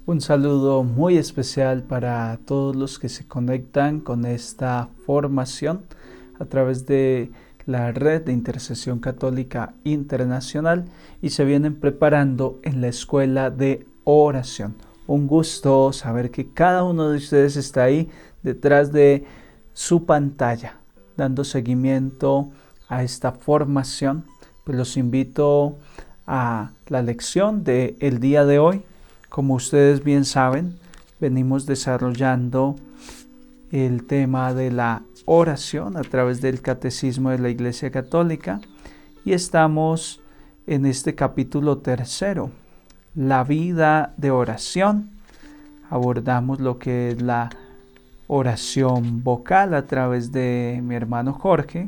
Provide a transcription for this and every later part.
Un saludo muy especial para todos los que se conectan con esta formación a través de la Red de Intercesión Católica Internacional y se vienen preparando en la Escuela de Oración. Un gusto saber que cada uno de ustedes está ahí detrás de su pantalla, dando seguimiento a esta formación. Pues los invito a la lección del día de hoy. Como ustedes bien saben, venimos desarrollando el tema de la oración a través del Catecismo de la Iglesia Católica y estamos en este capítulo tercero, la vida de oración. Abordamos lo que es la oración vocal a través de mi hermano Jorge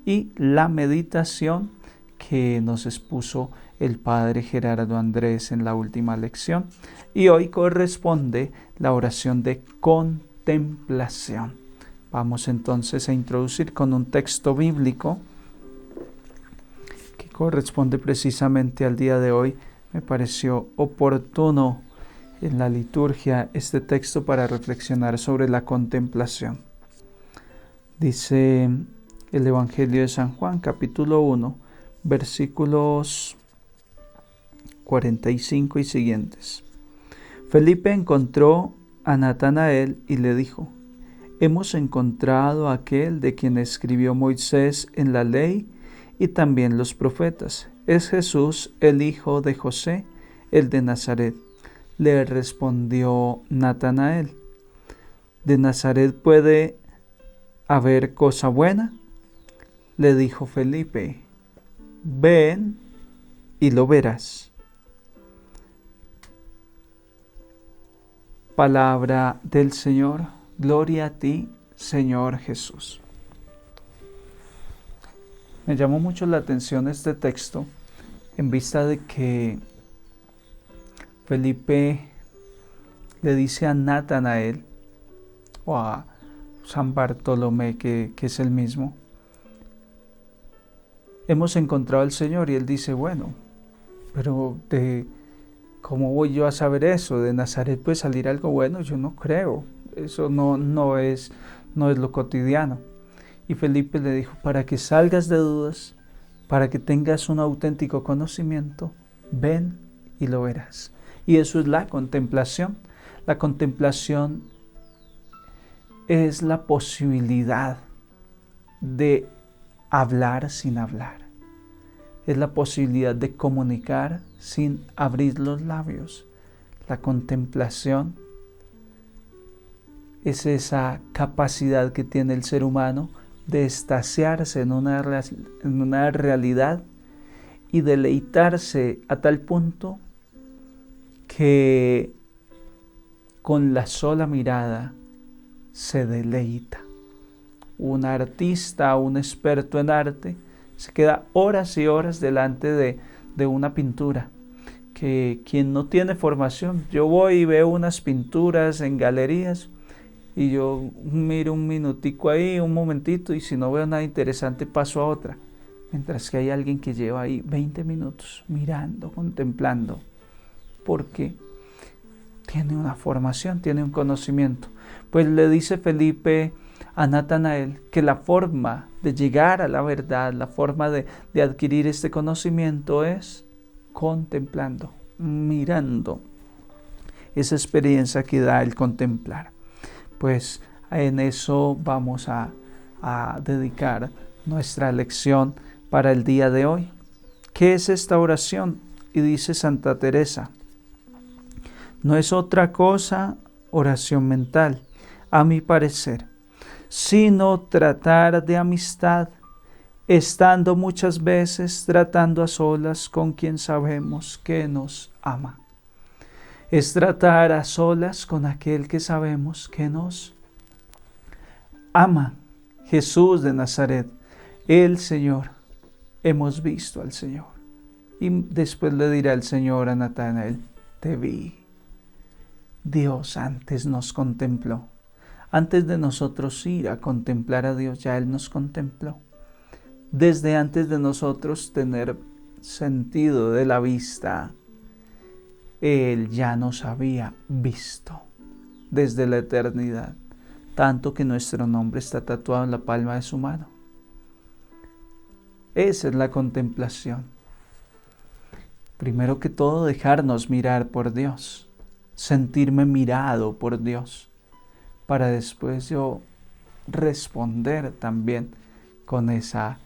y la meditación que nos expuso el padre Gerardo Andrés en la última lección. Y hoy corresponde la oración de contemplación. Vamos entonces a introducir con un texto bíblico que corresponde precisamente al día de hoy. Me pareció oportuno en la liturgia este texto para reflexionar sobre la contemplación. Dice el Evangelio de San Juan, capítulo 1, versículos 45 y siguientes. Felipe encontró a Natanael y le dijo: Hemos encontrado a aquel de quien escribió Moisés en la ley y también los profetas. Es Jesús, el hijo de José, el de Nazaret. Le respondió Natanael: ¿De Nazaret puede haber cosa buena? Le dijo Felipe: Ven y lo verás. Palabra del Señor. Gloria a ti, Señor Jesús. Me llamó mucho la atención este texto en vista de que Felipe le dice a Natanael o a San Bartolomé, que es el mismo: hemos encontrado al Señor. Y él dice: bueno, pero ¿cómo voy yo a saber eso? ¿De Nazaret puede salir algo bueno? Yo no creo. Eso no es lo cotidiano. Y Felipe le dijo: para que salgas de dudas, para que tengas un auténtico conocimiento, ven y lo verás. Y eso es la contemplación. La contemplación es la posibilidad de hablar sin hablar. Es la posibilidad de comunicar sin abrir los labios. La contemplación es esa capacidad que tiene el ser humano de extasiarse en una realidad y deleitarse a tal punto que con la sola mirada se deleita. Un artista, un experto en arte, se queda horas y horas delante de una pintura. Que quien no tiene formación, yo voy y veo unas pinturas en galerías y yo miro un minutico ahí, un momentito, y si no veo nada interesante paso a otra. Mientras que hay alguien que lleva ahí 20 minutos mirando, contemplando, porque tiene una formación, tiene un conocimiento. Pues le dice Felipe a Natanael que la forma de llegar a la verdad, la forma de adquirir este conocimiento es contemplando, mirando. Esa experiencia que da el contemplar. Pues en eso vamos a dedicar nuestra lección para el día de hoy. ¿Qué es esta oración? Y dice Santa Teresa: no es otra cosa oración mental, a mi parecer, sino tratar de amistad, estando muchas veces tratando a solas con quien sabemos que nos ama. Es tratar a solas con aquel que sabemos que nos ama. Jesús de Nazaret, el Señor. Hemos visto al Señor. Y después le dirá el Señor a Natanael: te vi. Dios antes nos contempló. Antes de nosotros ir a contemplar a Dios, ya Él nos contempló. Desde antes de nosotros tener sentido de la vista, Él ya nos había visto desde la eternidad, tanto que nuestro nombre está tatuado en la palma de su mano. Esa es la contemplación. Primero que todo, dejarnos mirar por Dios, sentirme mirado por Dios, para después yo responder también con esa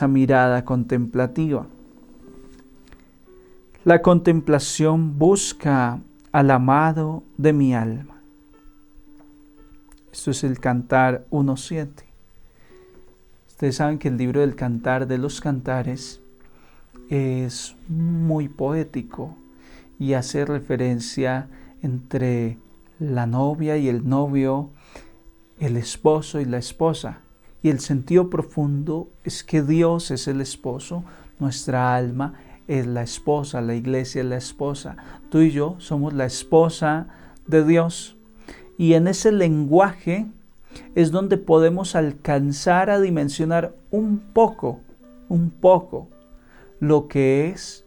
mirada contemplativa. La contemplación busca al amado de mi alma. Esto es el Cantar 1.7. Ustedes saben que el libro del Cantar de los Cantares es muy poético y hace referencia entre la novia y el novio, el esposo y la esposa. Y el sentido profundo es que Dios es el esposo, nuestra alma es la esposa, la iglesia es la esposa. Tú y yo somos la esposa de Dios. Y en ese lenguaje es donde podemos alcanzar a dimensionar un poco, lo que es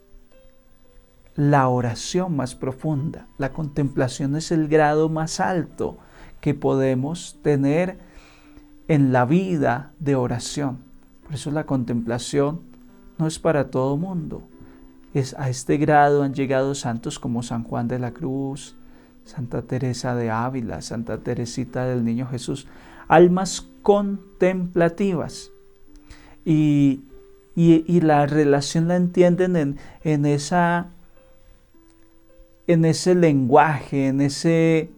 la oración más profunda. La contemplación es el grado más alto que podemos tener en la vida de oración. Por eso la contemplación no es para todo mundo. A este grado han llegado santos como San Juan de la Cruz, Santa Teresa de Ávila, Santa Teresita del Niño Jesús, almas contemplativas. Y la relación la entienden en ese lenguaje, en ese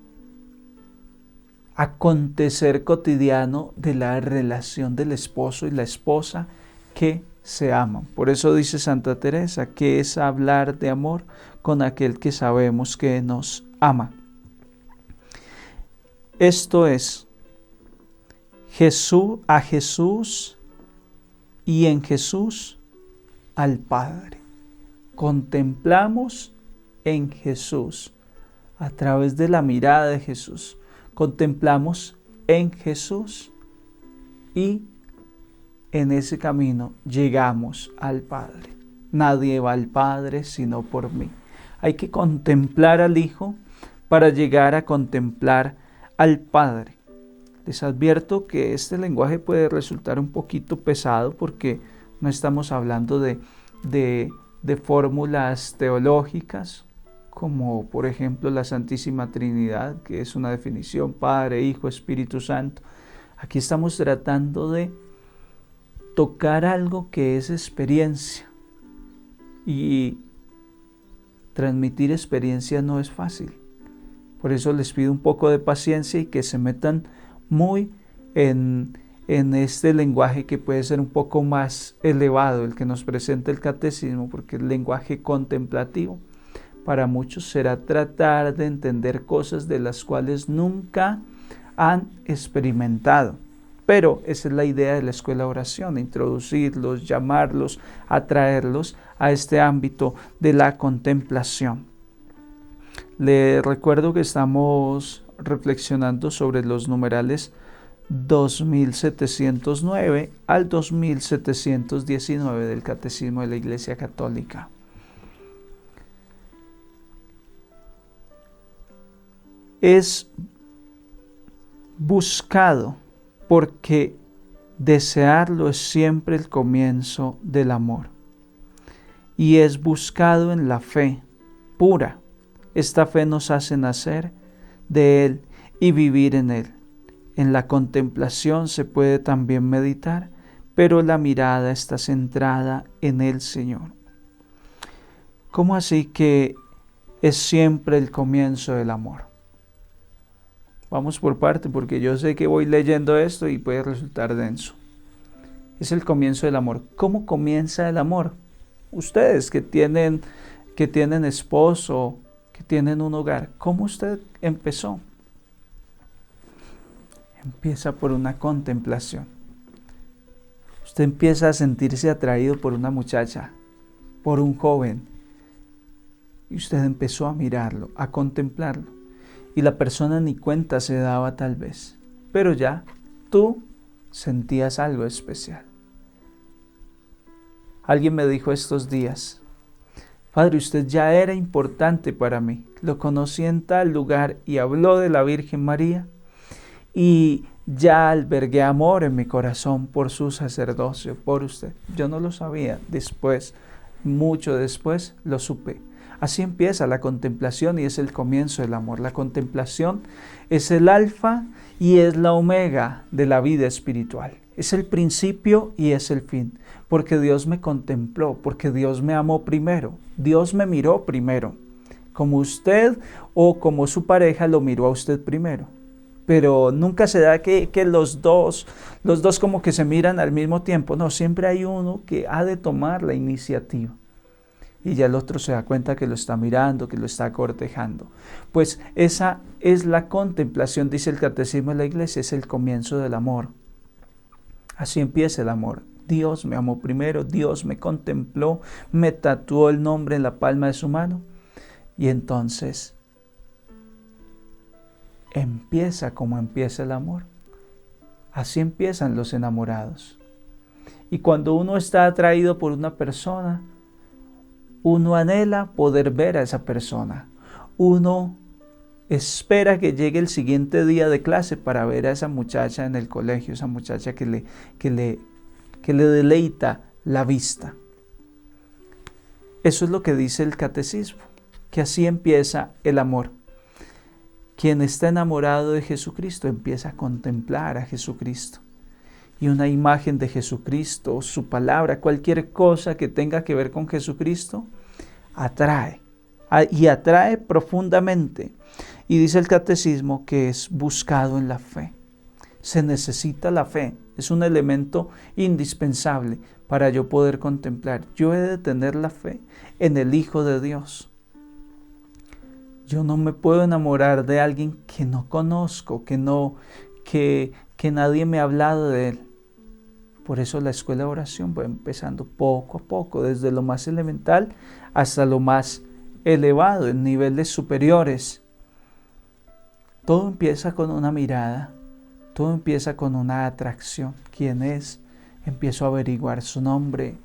acontecer cotidiano de la relación del esposo y la esposa que se aman. Por eso dice Santa Teresa que es hablar de amor con aquel que sabemos que nos ama. Esto es a Jesús y en Jesús al Padre. Contemplamos en Jesús a través de la mirada de Jesús. Contemplamos en Jesús y en ese camino llegamos al Padre. Nadie va al Padre sino por mí. Hay que contemplar al Hijo para llegar a contemplar al Padre. Les advierto que este lenguaje puede resultar un poquito pesado porque no estamos hablando de fórmulas teológicas, como por ejemplo la Santísima Trinidad, que es una definición, Padre, Hijo, Espíritu Santo. Aquí estamos tratando de tocar algo que es experiencia, y transmitir experiencia no es fácil. Por eso les pido un poco de paciencia y que se metan muy en este lenguaje que puede ser un poco más elevado, el que nos presenta el catecismo, porque el lenguaje contemplativo para muchos será tratar de entender cosas de las cuales nunca han experimentado. Pero esa es la idea de la escuela de oración, introducirlos, llamarlos, atraerlos a este ámbito de la contemplación. Les recuerdo que estamos reflexionando sobre los numerales 2709 al 2719 del Catecismo de la Iglesia Católica. Es buscado porque desearlo es siempre el comienzo del amor. Y es buscado en la fe pura. Esta fe nos hace nacer de Él y vivir en Él. En la contemplación se puede también meditar, pero la mirada está centrada en el Señor. ¿Cómo así que es siempre el comienzo del amor? Vamos por parte, porque yo sé que voy leyendo esto y puede resultar denso. Es el comienzo del amor. ¿Cómo comienza el amor? Ustedes que tienen esposo, que tienen un hogar, ¿cómo usted empezó? Empieza por una contemplación. Usted empieza a sentirse atraído por una muchacha, por un joven, y usted empezó a mirarlo, a contemplarlo. Y la persona ni cuenta se daba tal vez, pero ya tú sentías algo especial. Alguien me dijo estos días, Padre, usted ya era importante para mí. Lo conocí en tal lugar y habló de la Virgen María y ya albergué amor en mi corazón por su sacerdocio, por usted. Yo no lo sabía, después, mucho después, lo supe. Así empieza la contemplación y es el comienzo del amor. La contemplación es el alfa y es la omega de la vida espiritual. Es el principio y es el fin, porque Dios me contempló, porque Dios me amó primero, Dios me miró primero, como usted o como su pareja lo miró a usted primero. Pero nunca se da que los dos como que se miran al mismo tiempo. No, siempre hay uno que ha de tomar la iniciativa. Y ya el otro se da cuenta que lo está mirando, que lo está cortejando. Pues esa es la contemplación, dice el Catecismo de la Iglesia, es el comienzo del amor. Así empieza el amor. Dios me amó primero, Dios me contempló, me tatuó el nombre en la palma de su mano. Y entonces empieza como empieza el amor. Así empiezan los enamorados. Y cuando uno está atraído por una persona, uno anhela poder ver a esa persona. Uno espera que llegue el siguiente día de clase para ver a esa muchacha en el colegio, esa muchacha que le deleita la vista. Eso es lo que dice el Catecismo, que así empieza el amor. Quien está enamorado de Jesucristo empieza a contemplar a Jesucristo. Y una imagen de Jesucristo, su palabra, cualquier cosa que tenga que ver con Jesucristo, atrae. Y atrae profundamente. Y dice el Catecismo que es buscado en la fe. Se necesita la fe. Es un elemento indispensable para yo poder contemplar. Yo he de tener la fe en el Hijo de Dios. Yo no me puedo enamorar de alguien que no conozco, que nadie me ha hablado de él. Por eso la escuela de oración va empezando poco a poco, desde lo más elemental hasta lo más elevado, en niveles superiores. Todo empieza con una mirada, todo empieza con una atracción. ¿Quién es? Empiezo a averiguar su nombre,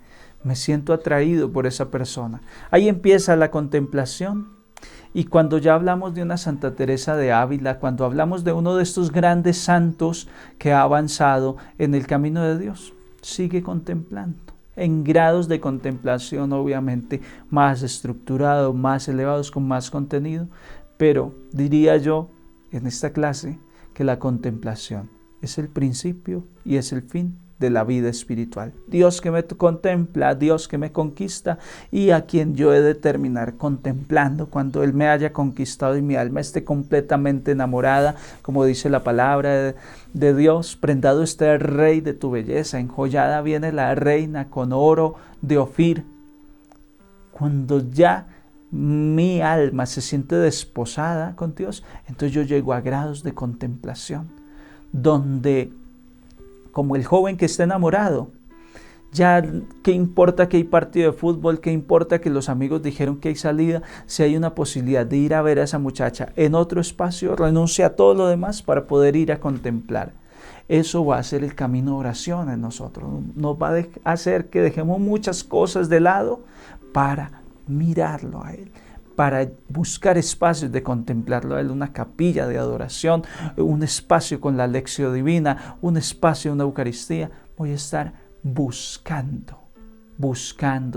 me siento atraído por esa persona. Ahí empieza la contemplación. Y cuando ya hablamos de una Santa Teresa de Ávila, cuando hablamos de uno de estos grandes santos que ha avanzado en el camino de Dios, sigue contemplando, en grados de contemplación obviamente más estructurados, más elevados, con más contenido, pero diría yo en esta clase que la contemplación es el principio y es el fin de la vida espiritual. Dios que me contempla, Dios que me conquista y a quien yo he de terminar contemplando cuando Él me haya conquistado y mi alma esté completamente enamorada, como dice la palabra de Dios. Prendado está el Rey de tu belleza, enjollada viene la reina con oro de Ofir. Cuando ya mi alma se siente desposada con Dios, entonces yo llego a grados de contemplación, donde como el joven que está enamorado, ya qué importa que hay partido de fútbol, qué importa que los amigos dijeron que hay salida, si hay una posibilidad de ir a ver a esa muchacha en otro espacio, renuncia a todo lo demás para poder ir a contemplar. Eso va a ser el camino de oración en nosotros, nos va a hacer que dejemos muchas cosas de lado para mirarlo a Él, para buscar espacios de contemplarlo a Él, una capilla de adoración, un espacio con la lección divina, un espacio, una Eucaristía. Voy a estar buscando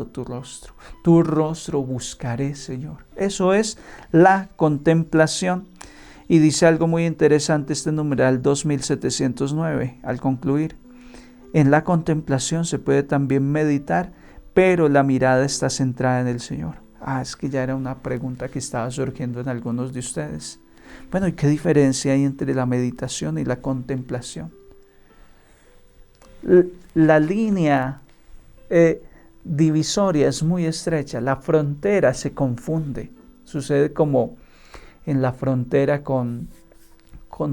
tu rostro buscaré, Señor. Eso es la contemplación. Y dice algo muy interesante este numeral 2709 al concluir. En la contemplación se puede también meditar, pero la mirada está centrada en el Señor. Es que ya era una pregunta que estaba surgiendo en algunos de ustedes. Bueno, ¿y qué diferencia hay entre la meditación y la contemplación? La línea divisoria es muy estrecha, la frontera se confunde. Sucede como en la frontera con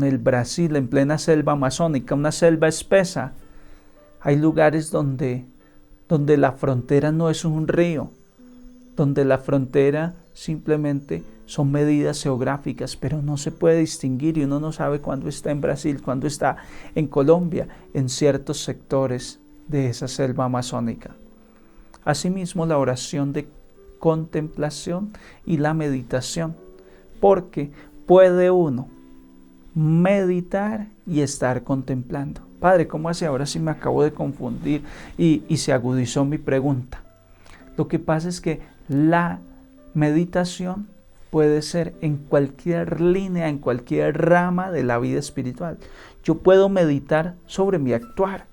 el Brasil, en plena selva amazónica, una selva espesa. Hay lugares donde la frontera no es un río, donde la frontera simplemente son medidas geográficas, pero no se puede distinguir y uno no sabe cuándo está en Brasil, cuándo está en Colombia, en ciertos sectores de esa selva amazónica. Asimismo, la oración de contemplación y la meditación, porque puede uno meditar y estar contemplando. Padre, ¿cómo hace? Ahora sí me acabo de confundir y se agudizó mi pregunta. Lo que pasa es que la meditación puede ser en cualquier línea, en cualquier rama de la vida espiritual. Yo puedo meditar sobre mi actuar.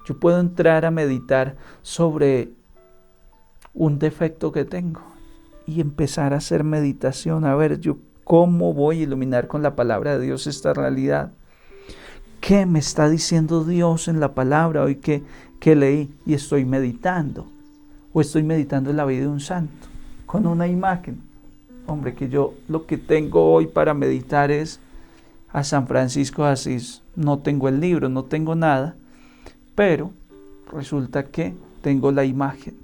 Yo puedo entrar a meditar sobre un defecto que tengo y empezar a hacer meditación. A ver, yo cómo voy a iluminar con la palabra de Dios esta realidad. ¿Qué me está diciendo Dios en la palabra hoy que leí y estoy meditando? O estoy meditando en la vida de un santo, con una imagen. Hombre, que yo lo que tengo hoy para meditar es a San Francisco de Asís. No tengo el libro, no tengo nada, pero resulta que tengo la imagen.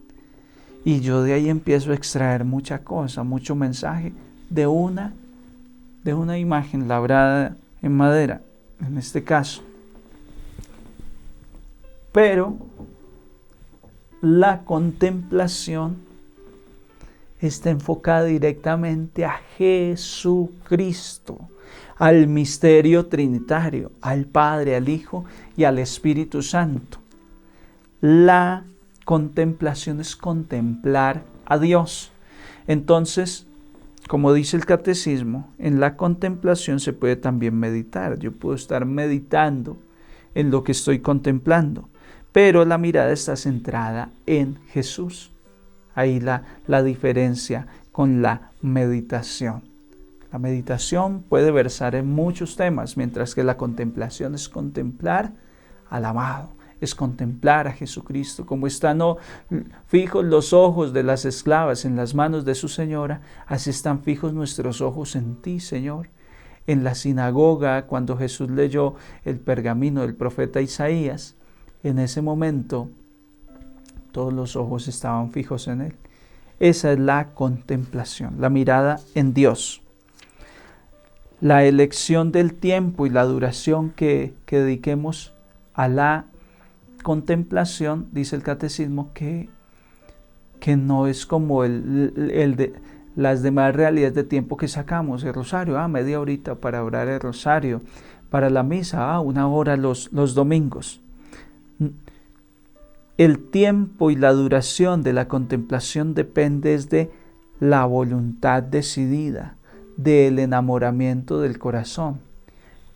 Y yo de ahí empiezo a extraer mucha cosa, mucho mensaje de una imagen labrada en madera, en este caso. Pero la contemplación está enfocada directamente a Jesucristo, al misterio trinitario, al Padre, al Hijo y al Espíritu Santo. La contemplación es contemplar a Dios. Entonces, como dice el catecismo, en la contemplación se puede también meditar. Yo puedo estar meditando en lo que estoy contemplando, pero la mirada está centrada en Jesús. Ahí la diferencia con la meditación. La meditación puede versar en muchos temas, mientras que la contemplación es contemplar al amado, es contemplar a Jesucristo. Como están fijos los ojos de las esclavas en las manos de su señora, así están fijos nuestros ojos en ti, Señor. En la sinagoga, cuando Jesús leyó el pergamino del profeta Isaías, en ese momento todos los ojos estaban fijos en Él. Esa es la contemplación, la mirada en Dios. La elección del tiempo y la duración que dediquemos a la contemplación, dice el catecismo, que no es como las demás realidades de tiempo que sacamos. El rosario, media horita para orar el rosario. Para la misa, 1 hora los domingos. El tiempo y la duración de la contemplación depende de la voluntad decidida, del enamoramiento del corazón.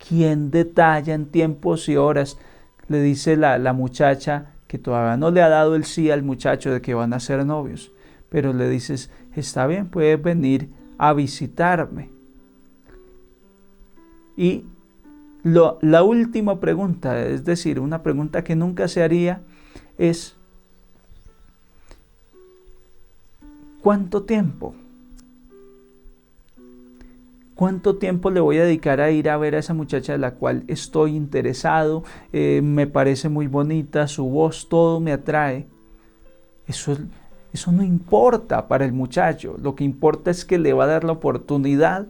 ¿Quién detalla en tiempos y horas? Le dice la muchacha que todavía no le ha dado el sí al muchacho de que van a ser novios, pero le dices, está bien, puedes venir a visitarme. Y la última pregunta, es decir, una pregunta que nunca se haría, es ¿cuánto tiempo? ¿Cuánto tiempo le voy a dedicar a ir a ver a esa muchacha de la cual estoy interesado? Me parece muy bonita, su voz, todo me atrae. Eso no importa para el muchacho. Lo que importa es que le va a dar la oportunidad,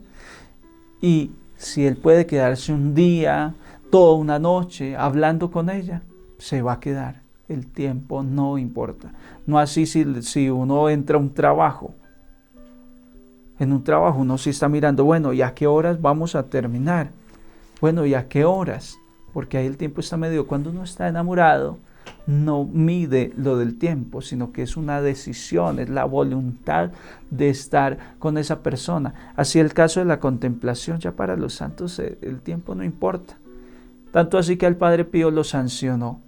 y si él puede quedarse un día, toda una noche hablando con ella, se va a quedar. El tiempo no importa. No así si uno entra a un trabajo. En un trabajo uno sí está mirando, bueno, ¿y a qué horas vamos a terminar? Bueno, ¿y a qué horas? Porque ahí el tiempo está medido. Cuando uno está enamorado, no mide lo del tiempo, sino que es una decisión, es la voluntad de estar con esa persona. Así el caso de la contemplación, ya para los santos el tiempo no importa. Tanto así que al Padre Pío lo sancionó.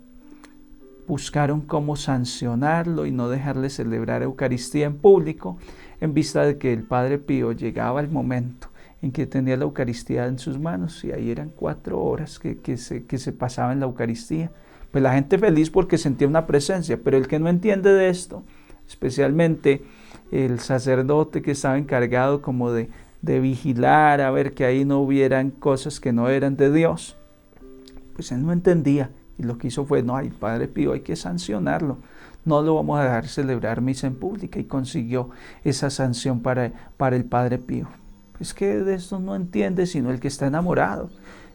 Buscaron cómo sancionarlo y no dejarle celebrar Eucaristía en público, en vista de que el Padre Pío llegaba el momento en que tenía la Eucaristía en sus manos, y ahí eran 4 horas que se pasaba en la Eucaristía. Pues la gente feliz porque sentía una presencia, pero el que no entiende de esto, especialmente el sacerdote que estaba encargado como de vigilar a ver que ahí no hubieran cosas que no eran de Dios, pues él no entendía. Y lo que hizo fue, no, el Padre Pío hay que sancionarlo, no lo vamos a dejar celebrar misa en pública, y consiguió esa sanción para el Padre Pío. Es que de esto no entiende sino el que está enamorado.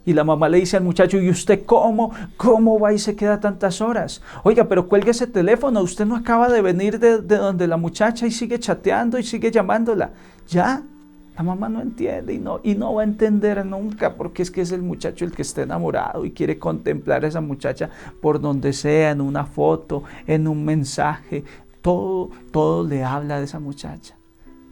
Y la mamá le dice al muchacho, ¿y usted cómo va y se queda tantas horas? Oiga, pero cuelgue ese teléfono, usted no acaba de venir de donde la muchacha y sigue chateando y sigue llamándola. Ya, la mamá no entiende y no va a entender nunca, porque es que es el muchacho el que está enamorado y quiere contemplar a esa muchacha por donde sea, en una foto, en un mensaje, todo le habla de esa muchacha.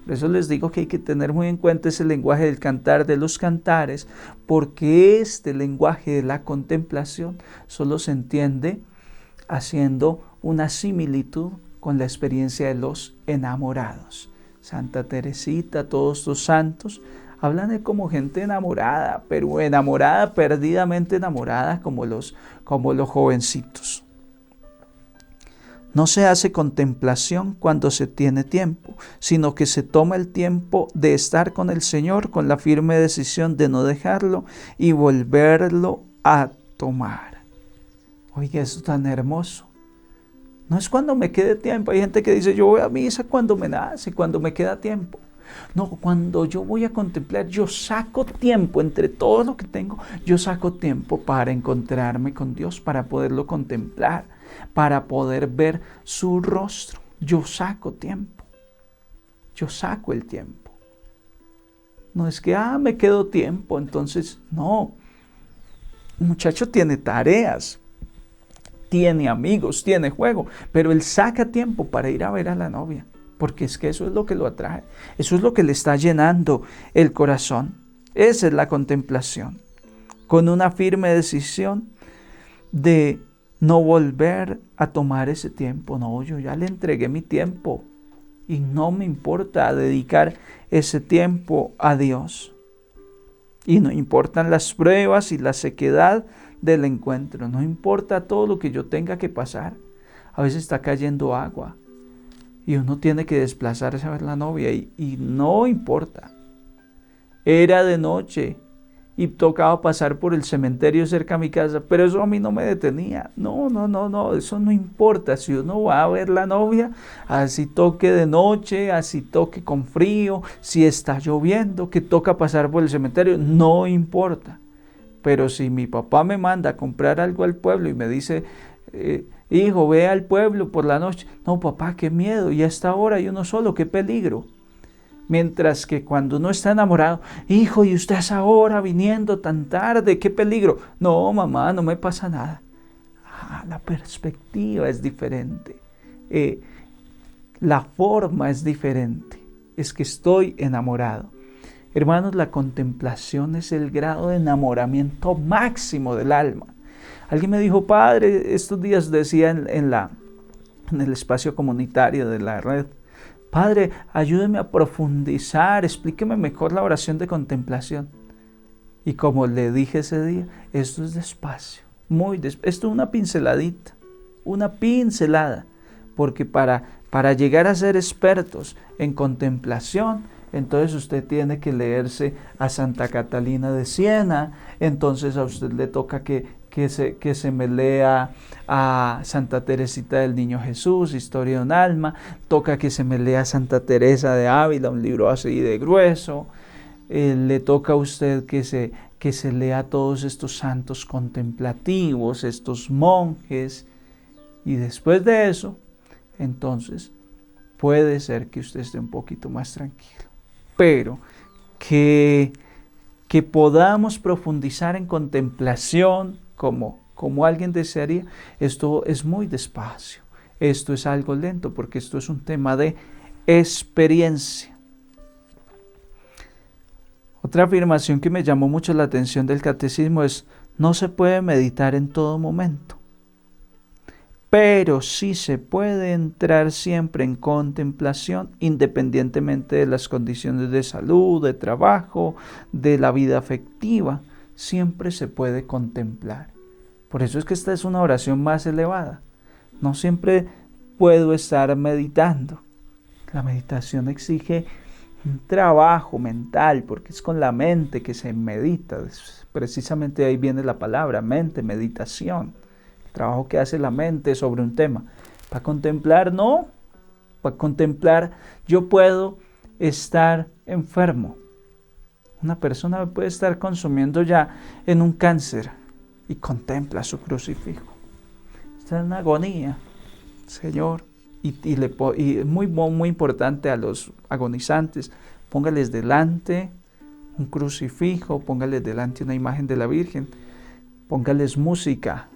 Por eso les digo que hay que tener muy en cuenta ese lenguaje del cantar de los cantares, porque este lenguaje de la contemplación solo se entiende haciendo una similitud con la experiencia de los enamorados. Santa Teresita, todos los santos, hablan de como gente enamorada, pero enamorada, perdidamente enamorada, como los jovencitos. No se hace contemplación cuando se tiene tiempo, sino que se toma el tiempo de estar con el Señor con la firme decisión de no dejarlo y volverlo a tomar. Oiga, eso tan hermoso. No es cuando me quede tiempo. Hay gente que dice, yo voy a misa cuando me nace, cuando me queda tiempo. No, cuando yo voy a contemplar, yo saco tiempo entre todo lo que tengo, yo saco tiempo para encontrarme con Dios, para poderlo contemplar, para poder ver su rostro. Yo saco tiempo, yo saco el tiempo. No es que, me quedo tiempo, entonces, no. El muchacho tiene tareas, tiene amigos, tiene juego, pero él saca tiempo para ir a ver a la novia. Porque es que eso es lo que lo atrae, eso es lo que le está llenando el corazón. Esa es la contemplación, con una firme decisión de no volver a tomar ese tiempo. No, yo ya le entregué mi tiempo y no me importa dedicar ese tiempo a Dios. Y no importan las pruebas y la sequedad del encuentro, no importa todo lo que yo tenga que pasar. A veces está cayendo agua y uno tiene que desplazarse a ver la novia y no importa. Era de noche y tocaba pasar por el cementerio cerca a mi casa, pero eso a mí no me detenía. No, eso no importa. Si uno va a ver la novia, así toque de noche, así toque con frío, si está lloviendo, que toca pasar por el cementerio, no importa. Pero si mi papá me manda a comprar algo al pueblo y me dice, hijo, ve al pueblo por la noche. No, papá, qué miedo, y a esta hora y uno solo, qué peligro. Mientras que cuando uno está enamorado, hijo, y usted a esa hora viniendo tan tarde, qué peligro. No, mamá, no me pasa nada. La perspectiva es diferente. La forma es diferente. Es que estoy enamorado. Hermanos, la contemplación es el grado de enamoramiento máximo del alma. Alguien me dijo, padre, estos días decía en el espacio comunitario de la red, padre, ayúdeme a profundizar, explíqueme mejor la oración de contemplación. Y como le dije ese día, esto es despacio, esto es una pincelada, porque para llegar a ser expertos en contemplación, entonces usted tiene que leerse a Santa Catalina de Siena, entonces a usted le toca que se me lea a Santa Teresita del Niño Jesús, Historia de un alma, toca que se me lea a Santa Teresa de Ávila, un libro así de grueso, le toca a usted que se lea a todos estos santos contemplativos, estos monjes, y después de eso, entonces puede ser que usted esté un poquito más tranquilo. Pero que podamos profundizar en contemplación como alguien desearía, esto es muy despacio, esto es algo lento, porque esto es un tema de experiencia. Otra afirmación que me llamó mucho la atención del catecismo es: no se puede meditar en todo momento, pero sí se puede entrar siempre en contemplación, independientemente de las condiciones de salud, de trabajo, de la vida afectiva. Siempre se puede contemplar. Por eso es que esta es una oración más elevada. No siempre puedo estar meditando. La meditación exige un trabajo mental, porque es con la mente que se medita. Precisamente ahí viene la palabra, mente, meditación. Trabajo que hace la mente sobre un tema. Para contemplar, no. Para contemplar, yo puedo estar enfermo. Una persona puede estar consumiendo ya en un cáncer y contempla su crucifijo. Está en agonía, Señor. Y muy importante a los agonizantes, póngales delante un crucifijo, póngales delante una imagen de la Virgen, póngales música,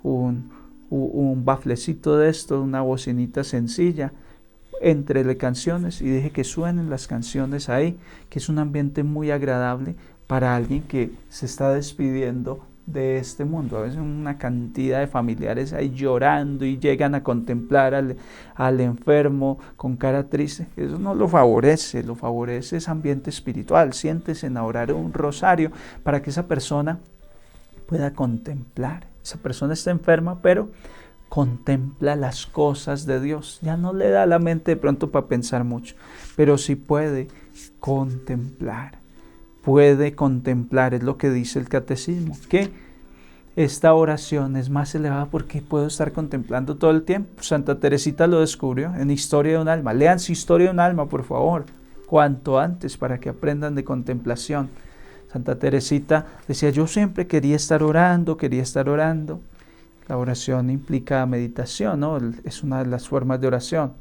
un baflecito de esto, una bocinita sencilla, entrele canciones y deje que suenen las canciones ahí, que es un ambiente muy agradable para alguien que se está despidiendo de este mundo. A veces una cantidad de familiares ahí llorando y llegan a contemplar al enfermo con cara triste. Eso no lo favorece ese ambiente espiritual. Siéntese en orar un rosario para que esa persona pueda contemplar. Esa persona está enferma, pero contempla las cosas de Dios. Ya no le da la mente de pronto para pensar mucho, pero sí puede contemplar. Puede contemplar, es lo que dice el catecismo, que esta oración es más elevada porque puedo estar contemplando todo el tiempo. Santa Teresita lo descubrió en Historia de un alma. Lean su Historia de un alma, por favor, cuanto antes, para que aprendan de contemplación. Santa Teresita decía, yo siempre quería estar orando. La oración implica meditación, ¿no? Es una de las formas de oración.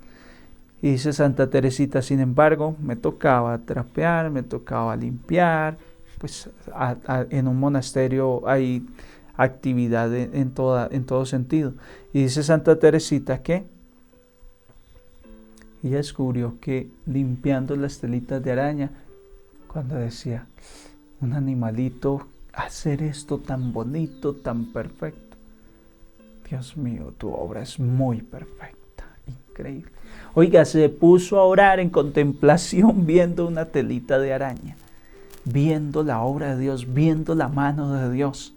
Y dice Santa Teresita, sin embargo, me tocaba trapear, me tocaba limpiar, pues en un monasterio hay actividad en todo sentido. Y dice Santa Teresita que ella descubrió que limpiando las telitas de araña, cuando decía, un animalito, hacer esto tan bonito, tan perfecto. Dios mío, tu obra es muy perfecta, increíble. Oiga, se puso a orar en contemplación viendo una telita de araña, viendo la obra de Dios, viendo la mano de Dios.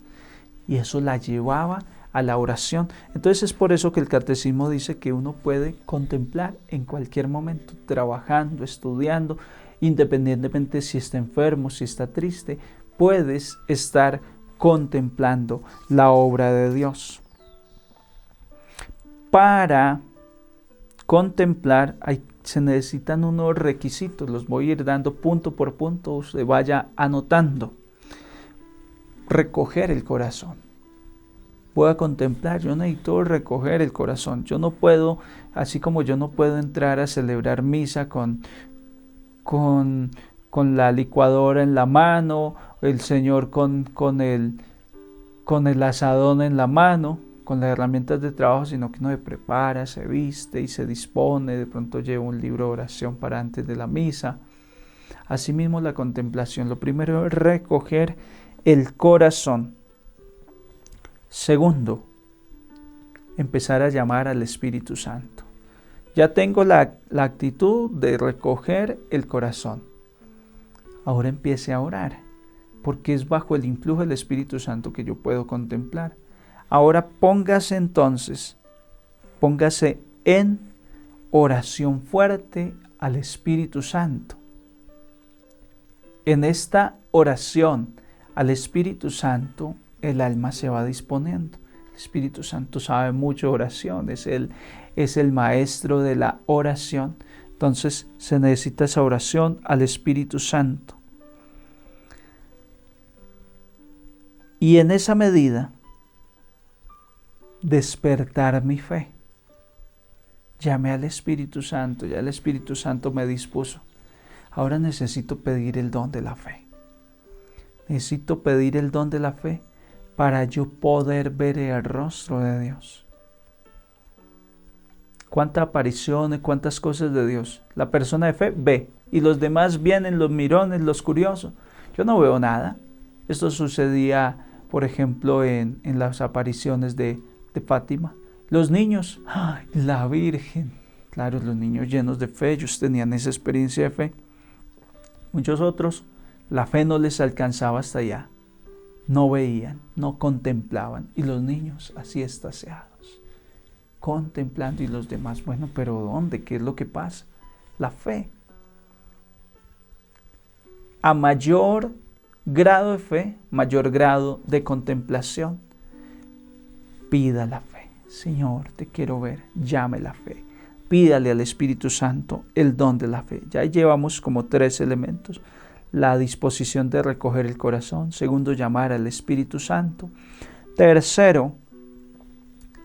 Y eso la llevaba a la oración. Entonces es por eso que el catecismo dice que uno puede contemplar en cualquier momento, trabajando, estudiando, independientemente si está enfermo, si está triste, puedes estar contemplando la obra de Dios. Para contemplar se necesitan unos requisitos, los voy a ir dando punto por punto, usted vaya anotando. Recoger el corazón. Voy a contemplar, yo necesito recoger el corazón. Yo no puedo, así como yo no puedo entrar a celebrar misa con la licuadora en la mano, el Señor con el asadón en la mano, con las herramientas de trabajo, sino que uno se prepara, se viste y se dispone, de pronto lleva un libro de oración para antes de la misa. Asimismo la contemplación, lo primero es recoger el corazón. Segundo, empezar a llamar al Espíritu Santo. Ya tengo la actitud de recoger el corazón. Ahora empiece a orar, porque es bajo el influjo del Espíritu Santo que yo puedo contemplar. Ahora póngase en oración fuerte al Espíritu Santo. En esta oración al Espíritu Santo, el alma se va disponiendo. El Espíritu Santo sabe mucho de oración, es el maestro de la oración. Entonces se necesita esa oración al Espíritu Santo. Y en esa medida, despertar mi fe. Llamé al Espíritu Santo, ya el Espíritu Santo me dispuso. Ahora necesito pedir el don de la fe. Necesito pedir el don de la fe para yo poder ver el rostro de Dios. Cuántas apariciones, cuántas cosas de Dios. La persona de fe ve y los demás vienen, los mirones, los curiosos. Yo no veo nada. Esto sucedía, por ejemplo, en las apariciones de Fátima. Los niños, ¡ay, la Virgen! Claro, los niños llenos de fe, ellos tenían esa experiencia de fe. Muchos otros, la fe no les alcanzaba hasta allá. No veían, no contemplaban. Y los niños así extasiados, contemplando. Y los demás, bueno, pero ¿dónde? ¿Qué es lo que pasa? La fe. A mayor grado de fe, mayor grado de contemplación. Pida la fe. Señor, te quiero ver. Llame la fe. Pídale al Espíritu Santo el don de la fe. Ya llevamos como 3 elementos. la disposición de recoger el corazón. Segundo, llamar al Espíritu Santo. Tercero,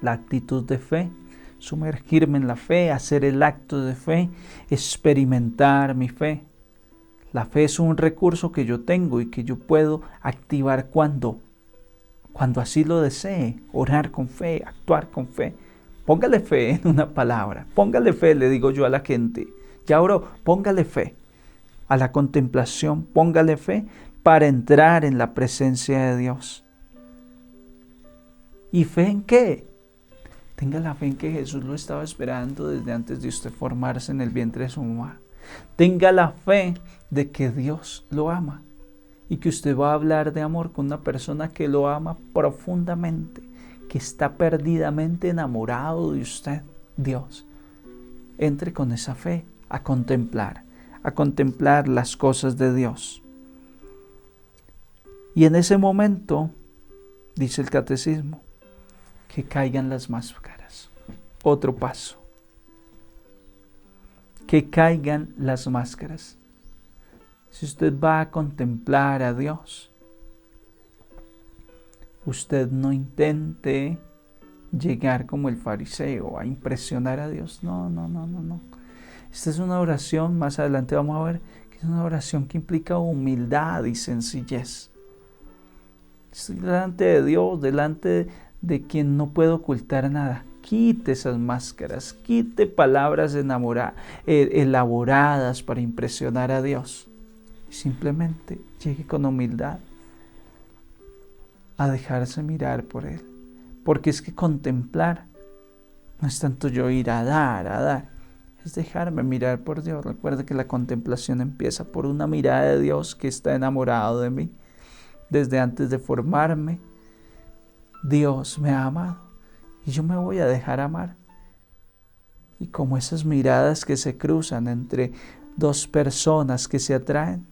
la actitud de fe, sumergirme en la fe, hacer el acto de fe, experimentar mi fe. La fe es un recurso que yo tengo y que yo puedo activar cuando así lo desee. Orar con fe, actuar con fe. Póngale fe en una palabra, póngale fe, le digo yo a la gente. Ya oró, póngale fe. A la contemplación, póngale fe para entrar en la presencia de Dios. ¿Y fe en qué? Tenga la fe en que Jesús lo estaba esperando desde antes de usted formarse en el vientre de su mamá. Tenga la fe de que Dios lo ama y que usted va a hablar de amor con una persona que lo ama profundamente, que está perdidamente enamorado de usted, Dios. Entre con esa fe a contemplar las cosas de Dios. Y en ese momento, dice el catecismo, que caigan las máscaras. Otro paso. Que caigan las máscaras. Si usted va a contemplar a Dios, usted no intente llegar como el fariseo a impresionar a Dios. No. Esta es una oración, más adelante vamos a ver, que es una oración que implica humildad y sencillez. Estoy delante de Dios, delante de quien no puedo ocultar nada. Quite esas máscaras, quite palabras elaboradas para impresionar a Dios. Y simplemente llegue con humildad a dejarse mirar por Él. Porque es que contemplar no es tanto yo ir a dar, es dejarme mirar por Dios. Recuerde que la contemplación empieza por una mirada de Dios que está enamorado de mí. Desde antes de formarme, Dios me ha amado y yo me voy a dejar amar. Y como esas miradas que se cruzan entre dos personas que se atraen,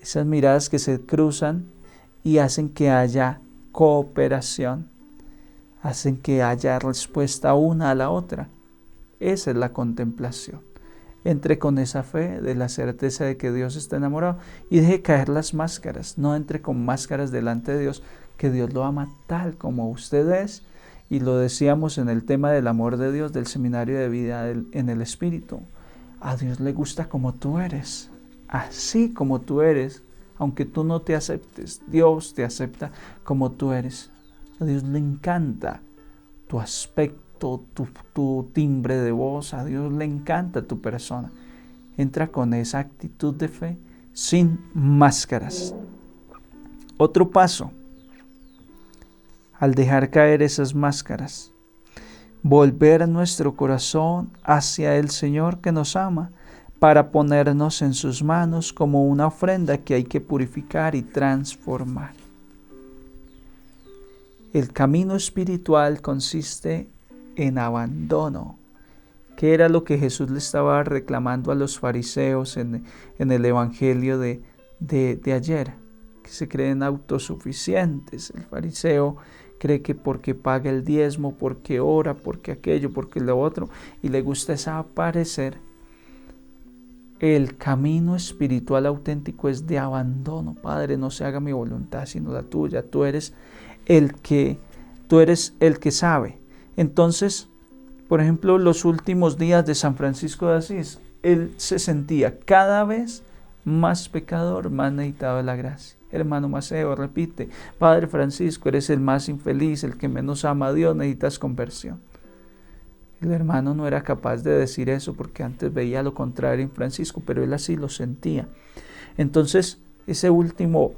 esas miradas que se cruzan y hacen que haya cooperación, hacen que haya respuesta una a la otra. Esa es la contemplación. Entre con esa fe de la certeza de que Dios está enamorado y deje caer las máscaras. No entre con máscaras delante de Dios, que Dios lo ama tal como usted es. Y lo decíamos en el tema del amor de Dios del seminario de vida en el Espíritu. A Dios le gusta como tú eres, así como tú eres, aunque tú no te aceptes, Dios te acepta como tú eres. A Dios le encanta tu aspecto, tu timbre de voz, a Dios le encanta tu persona. Entra con esa actitud de fe, sin máscaras. Otro paso, al dejar caer esas máscaras, volver nuestro corazón hacia el Señor que nos ama, para ponernos en sus manos como una ofrenda que hay que purificar y transformar. El camino espiritual consiste en abandono, que era lo que Jesús le estaba reclamando a los fariseos en el evangelio de ayer, que se creen autosuficientes. El fariseo cree que porque paga el diezmo, porque ora, porque aquello, porque lo otro, y le gusta desaparecer. El camino espiritual auténtico es de abandono. Padre, no se haga mi voluntad sino la tuya. Tú eres el que sabe. Entonces, por ejemplo, los últimos días de San Francisco de Asís, él se sentía cada vez más pecador, más necesitado de la gracia. Hermano Maceo repite: Padre Francisco, eres el más infeliz, el que menos ama a Dios, necesitas conversión. El hermano no era capaz de decir eso porque antes veía lo contrario en Francisco, pero él así lo sentía. Entonces, ese último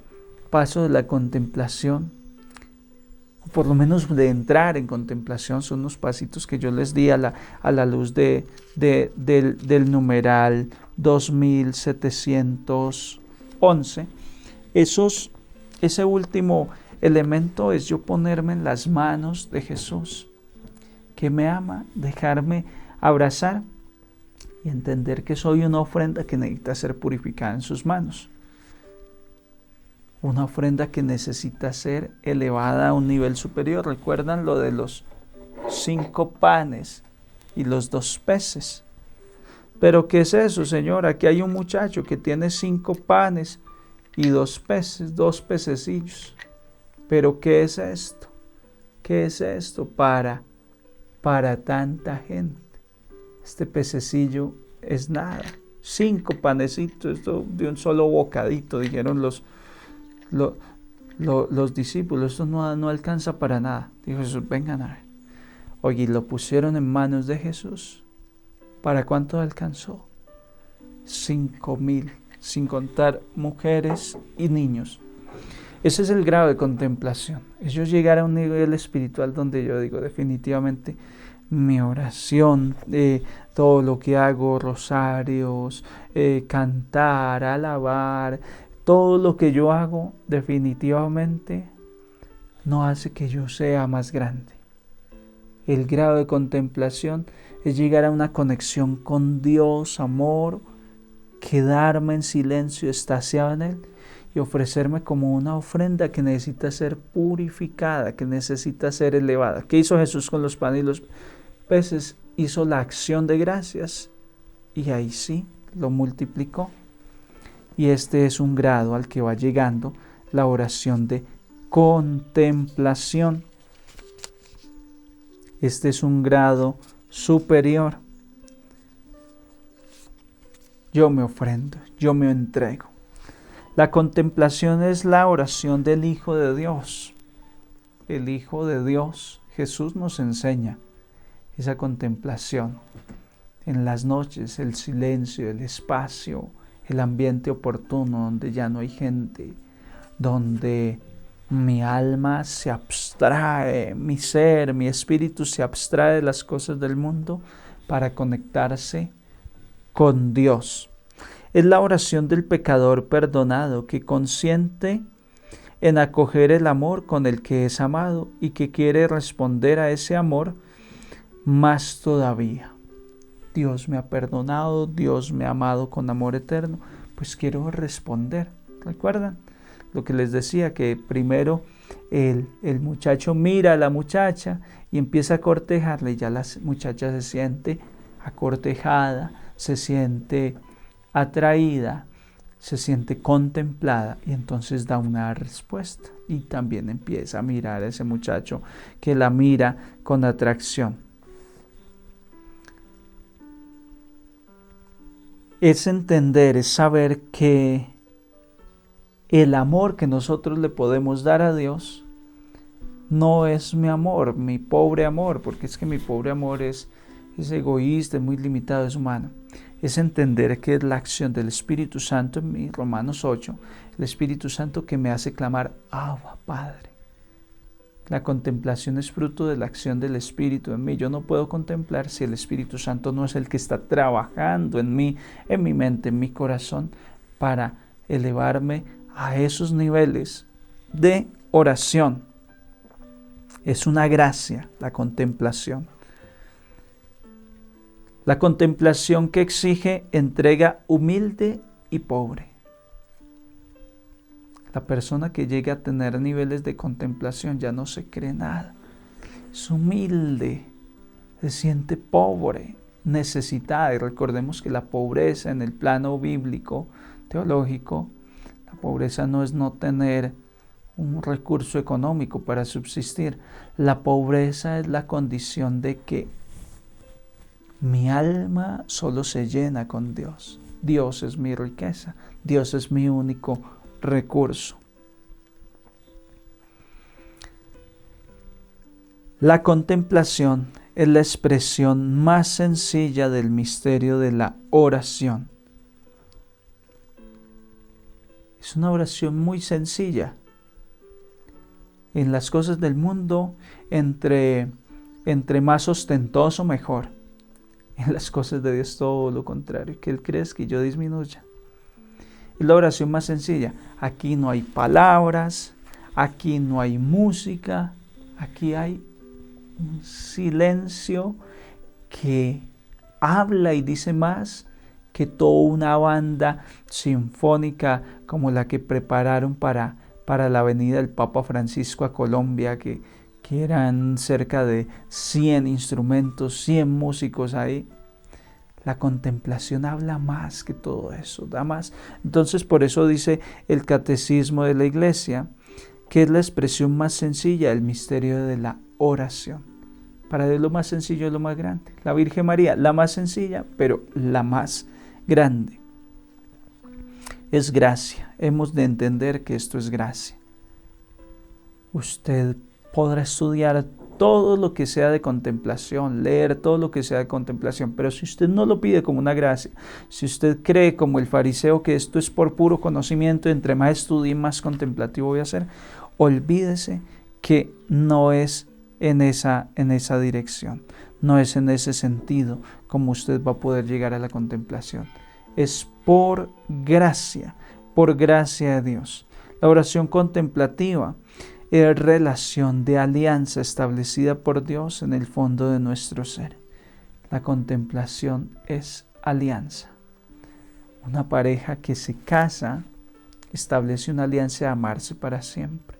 paso de la contemplación, o por lo menos de entrar en contemplación, son unos pasitos que yo les di a la luz del numeral 2711. Ese último elemento es yo ponerme en las manos de Jesús, que me ama, dejarme abrazar y entender que soy una ofrenda que necesita ser purificada en sus manos. Una ofrenda que necesita ser elevada a un nivel superior. ¿Recuerdan lo de los 5 panes y los 2 peces? ¿Pero qué es eso, Señor? Aquí hay un muchacho que tiene 5 panes y 2 peces, 2 pececillos. ¿Pero qué es esto? ¿Qué es esto para tanta gente? Este pececillo es nada. 5 panecitos, esto de un solo bocadito, dijeron los discípulos. Esto no alcanza para nada. Dijo Jesús, vengan a ver. Oye, y lo pusieron en manos de Jesús. ¿Para cuánto alcanzó? 5,000, sin contar mujeres y niños. Ese es el grado de contemplación. Ellos llegar a un nivel espiritual donde yo digo definitivamente mi oración, todo lo que hago, rosarios, cantar, alabar, todo lo que yo hago definitivamente no hace que yo sea más grande. El grado de contemplación es llegar a una conexión con Dios, amor, quedarme en silencio, extasiado en Él y ofrecerme como una ofrenda que necesita ser purificada, que necesita ser elevada. ¿Qué hizo Jesús con los panes y los peces? Hizo la acción de gracias y ahí sí lo multiplicó. Y este es un grado al que va llegando la oración de contemplación. Este es un grado superior. Yo me ofrendo, yo me entrego. La contemplación es la oración del Hijo de Dios. El Hijo de Dios, Jesús nos enseña esa contemplación. En las noches, el silencio, el espacio, el ambiente oportuno donde ya no hay gente, donde mi alma se abstrae, mi ser, mi espíritu se abstrae de las cosas del mundo para conectarse con Dios. Es la oración del pecador perdonado que consiente en acoger el amor con el que es amado y que quiere responder a ese amor más todavía. Dios me ha perdonado, Dios me ha amado con amor eterno, pues quiero responder. ¿Recuerdan? Lo que les decía, que primero el muchacho mira a la muchacha y empieza a cortejarle, y ya la muchacha se siente acortejada, se siente atraída, se siente contemplada y entonces da una respuesta y también empieza a mirar a ese muchacho que la mira con atracción. Es entender, es saber que el amor que nosotros le podemos dar a Dios no es mi amor, mi pobre amor, porque es que mi pobre amor es egoísta, es muy limitado, es humano. Es entender que es la acción del Espíritu Santo en mí, Romanos 8, el Espíritu Santo que me hace clamar, Abba, Padre. La contemplación es fruto de la acción del Espíritu en mí. Yo no puedo contemplar si el Espíritu Santo no es el que está trabajando en mí, en mi mente, en mi corazón, para elevarme a esos niveles de oración. Es una gracia la contemplación. La contemplación que exige entrega humilde y pobre. La persona que llega a tener niveles de contemplación ya no se cree nada. Es humilde, se siente pobre, necesitada. Y recordemos que la pobreza en el plano bíblico, teológico, la pobreza no es no tener un recurso económico para subsistir. La pobreza es la condición de que mi alma solo se llena con Dios. Dios es mi riqueza. Dios es mi único recurso. La contemplación es la expresión más sencilla del misterio de la oración. Es una oración muy sencilla. En las cosas del mundo, entre más ostentoso, mejor. En las cosas de Dios todo lo contrario, que Él crezca y yo disminuya. Es la oración más sencilla. Aquí no hay palabras, aquí no hay música, aquí hay un silencio que habla y dice más que toda una banda sinfónica como la que prepararon para la venida del Papa Francisco a Colombia, que eran cerca de 100 instrumentos, 100 músicos ahí. La contemplación habla más que todo eso, da más. Entonces, por eso dice el Catecismo de la Iglesia, que es la expresión más sencilla del misterio de la oración. Para Dios lo más sencillo es lo más grande. La Virgen María, la más sencilla, pero la más grande. Es gracia. Hemos de entender que esto es gracia. Usted podrá estudiar todo lo que sea de contemplación, leer todo lo que sea de contemplación, pero si usted no lo pide como una gracia, si usted cree como el fariseo que esto es por puro conocimiento, entre más estudie, más contemplativo voy a ser, olvídese que no es en esa dirección, no es en ese sentido como usted va a poder llegar a la contemplación. Es por gracia de Dios. La oración contemplativa es relación de alianza establecida por Dios en el fondo de nuestro ser. La contemplación es alianza. Una pareja que se casa establece una alianza de amarse para siempre.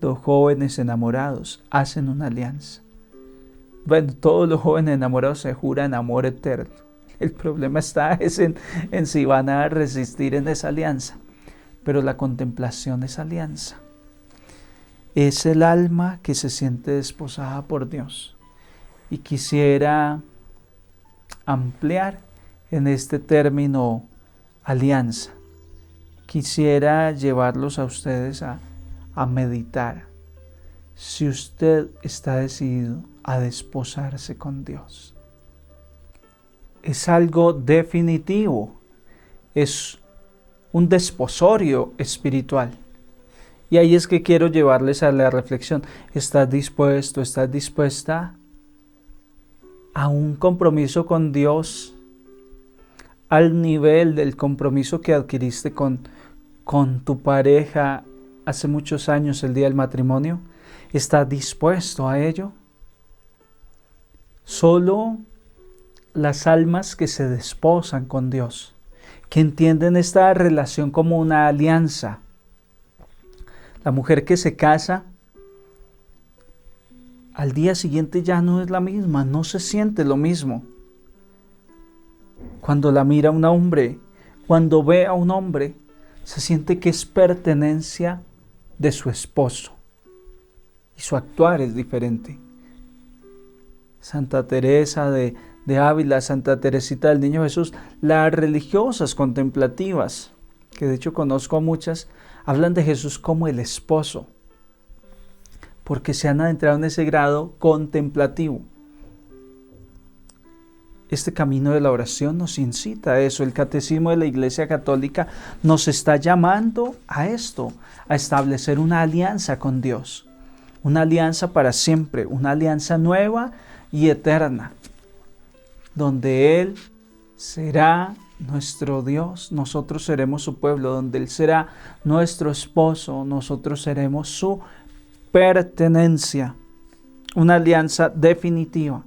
Dos jóvenes enamorados hacen una alianza. Bueno, todos los jóvenes enamorados se juran amor eterno. El problema está en si van a resistir en esa alianza. Pero la contemplación es alianza. Es el alma que se siente desposada por Dios. Y quisiera ampliar en este término alianza. Quisiera llevarlos a ustedes a meditar. Si usted está decidido a desposarse con Dios, es algo definitivo. Es un desposorio espiritual. Y ahí es que quiero llevarles a la reflexión. ¿Estás dispuesto, estás dispuesta a un compromiso con Dios al nivel del compromiso que adquiriste con tu pareja hace muchos años, el día del matrimonio? ¿Estás dispuesto a ello? Solo las almas que se desposan con Dios, que entienden esta relación como una alianza. La mujer que se casa, al día siguiente ya no es la misma, no se siente lo mismo. Cuando la mira un hombre, cuando ve a un hombre, se siente que es pertenencia de su esposo. Y su actuar es diferente. Santa Teresa de Ávila, Santa Teresita del Niño Jesús, las religiosas contemplativas, que de hecho conozco a muchas, hablan de Jesús como el esposo, porque se han adentrado en ese grado contemplativo. Este camino de la oración nos incita a eso. El Catecismo de la Iglesia Católica nos está llamando a esto, a establecer una alianza con Dios, una alianza para siempre, una alianza nueva y eterna, donde Él será nuestro Dios, nosotros seremos su pueblo, donde Él será nuestro esposo, nosotros seremos su pertenencia, una alianza definitiva.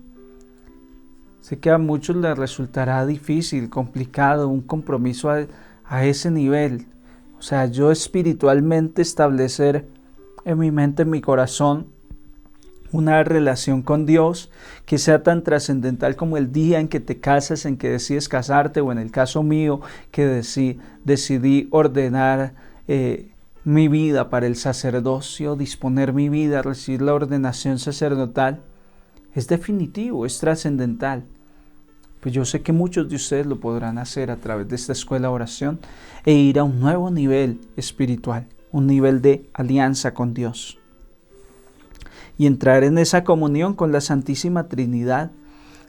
Sé que a muchos les resultará difícil, complicado, un compromiso a ese nivel. O sea, yo espiritualmente establecer en mi mente, en mi corazón, una relación con Dios que sea tan trascendental como el día en que te casas, en que decides casarte, o en el caso mío, que decidí ordenar mi vida para el sacerdocio, disponer mi vida, recibir la ordenación sacerdotal. Es definitivo, es trascendental. Pues yo sé que muchos de ustedes lo podrán hacer a través de esta escuela de oración e ir a un nuevo nivel espiritual, un nivel de alianza con Dios. Y entrar en esa comunión con la Santísima Trinidad.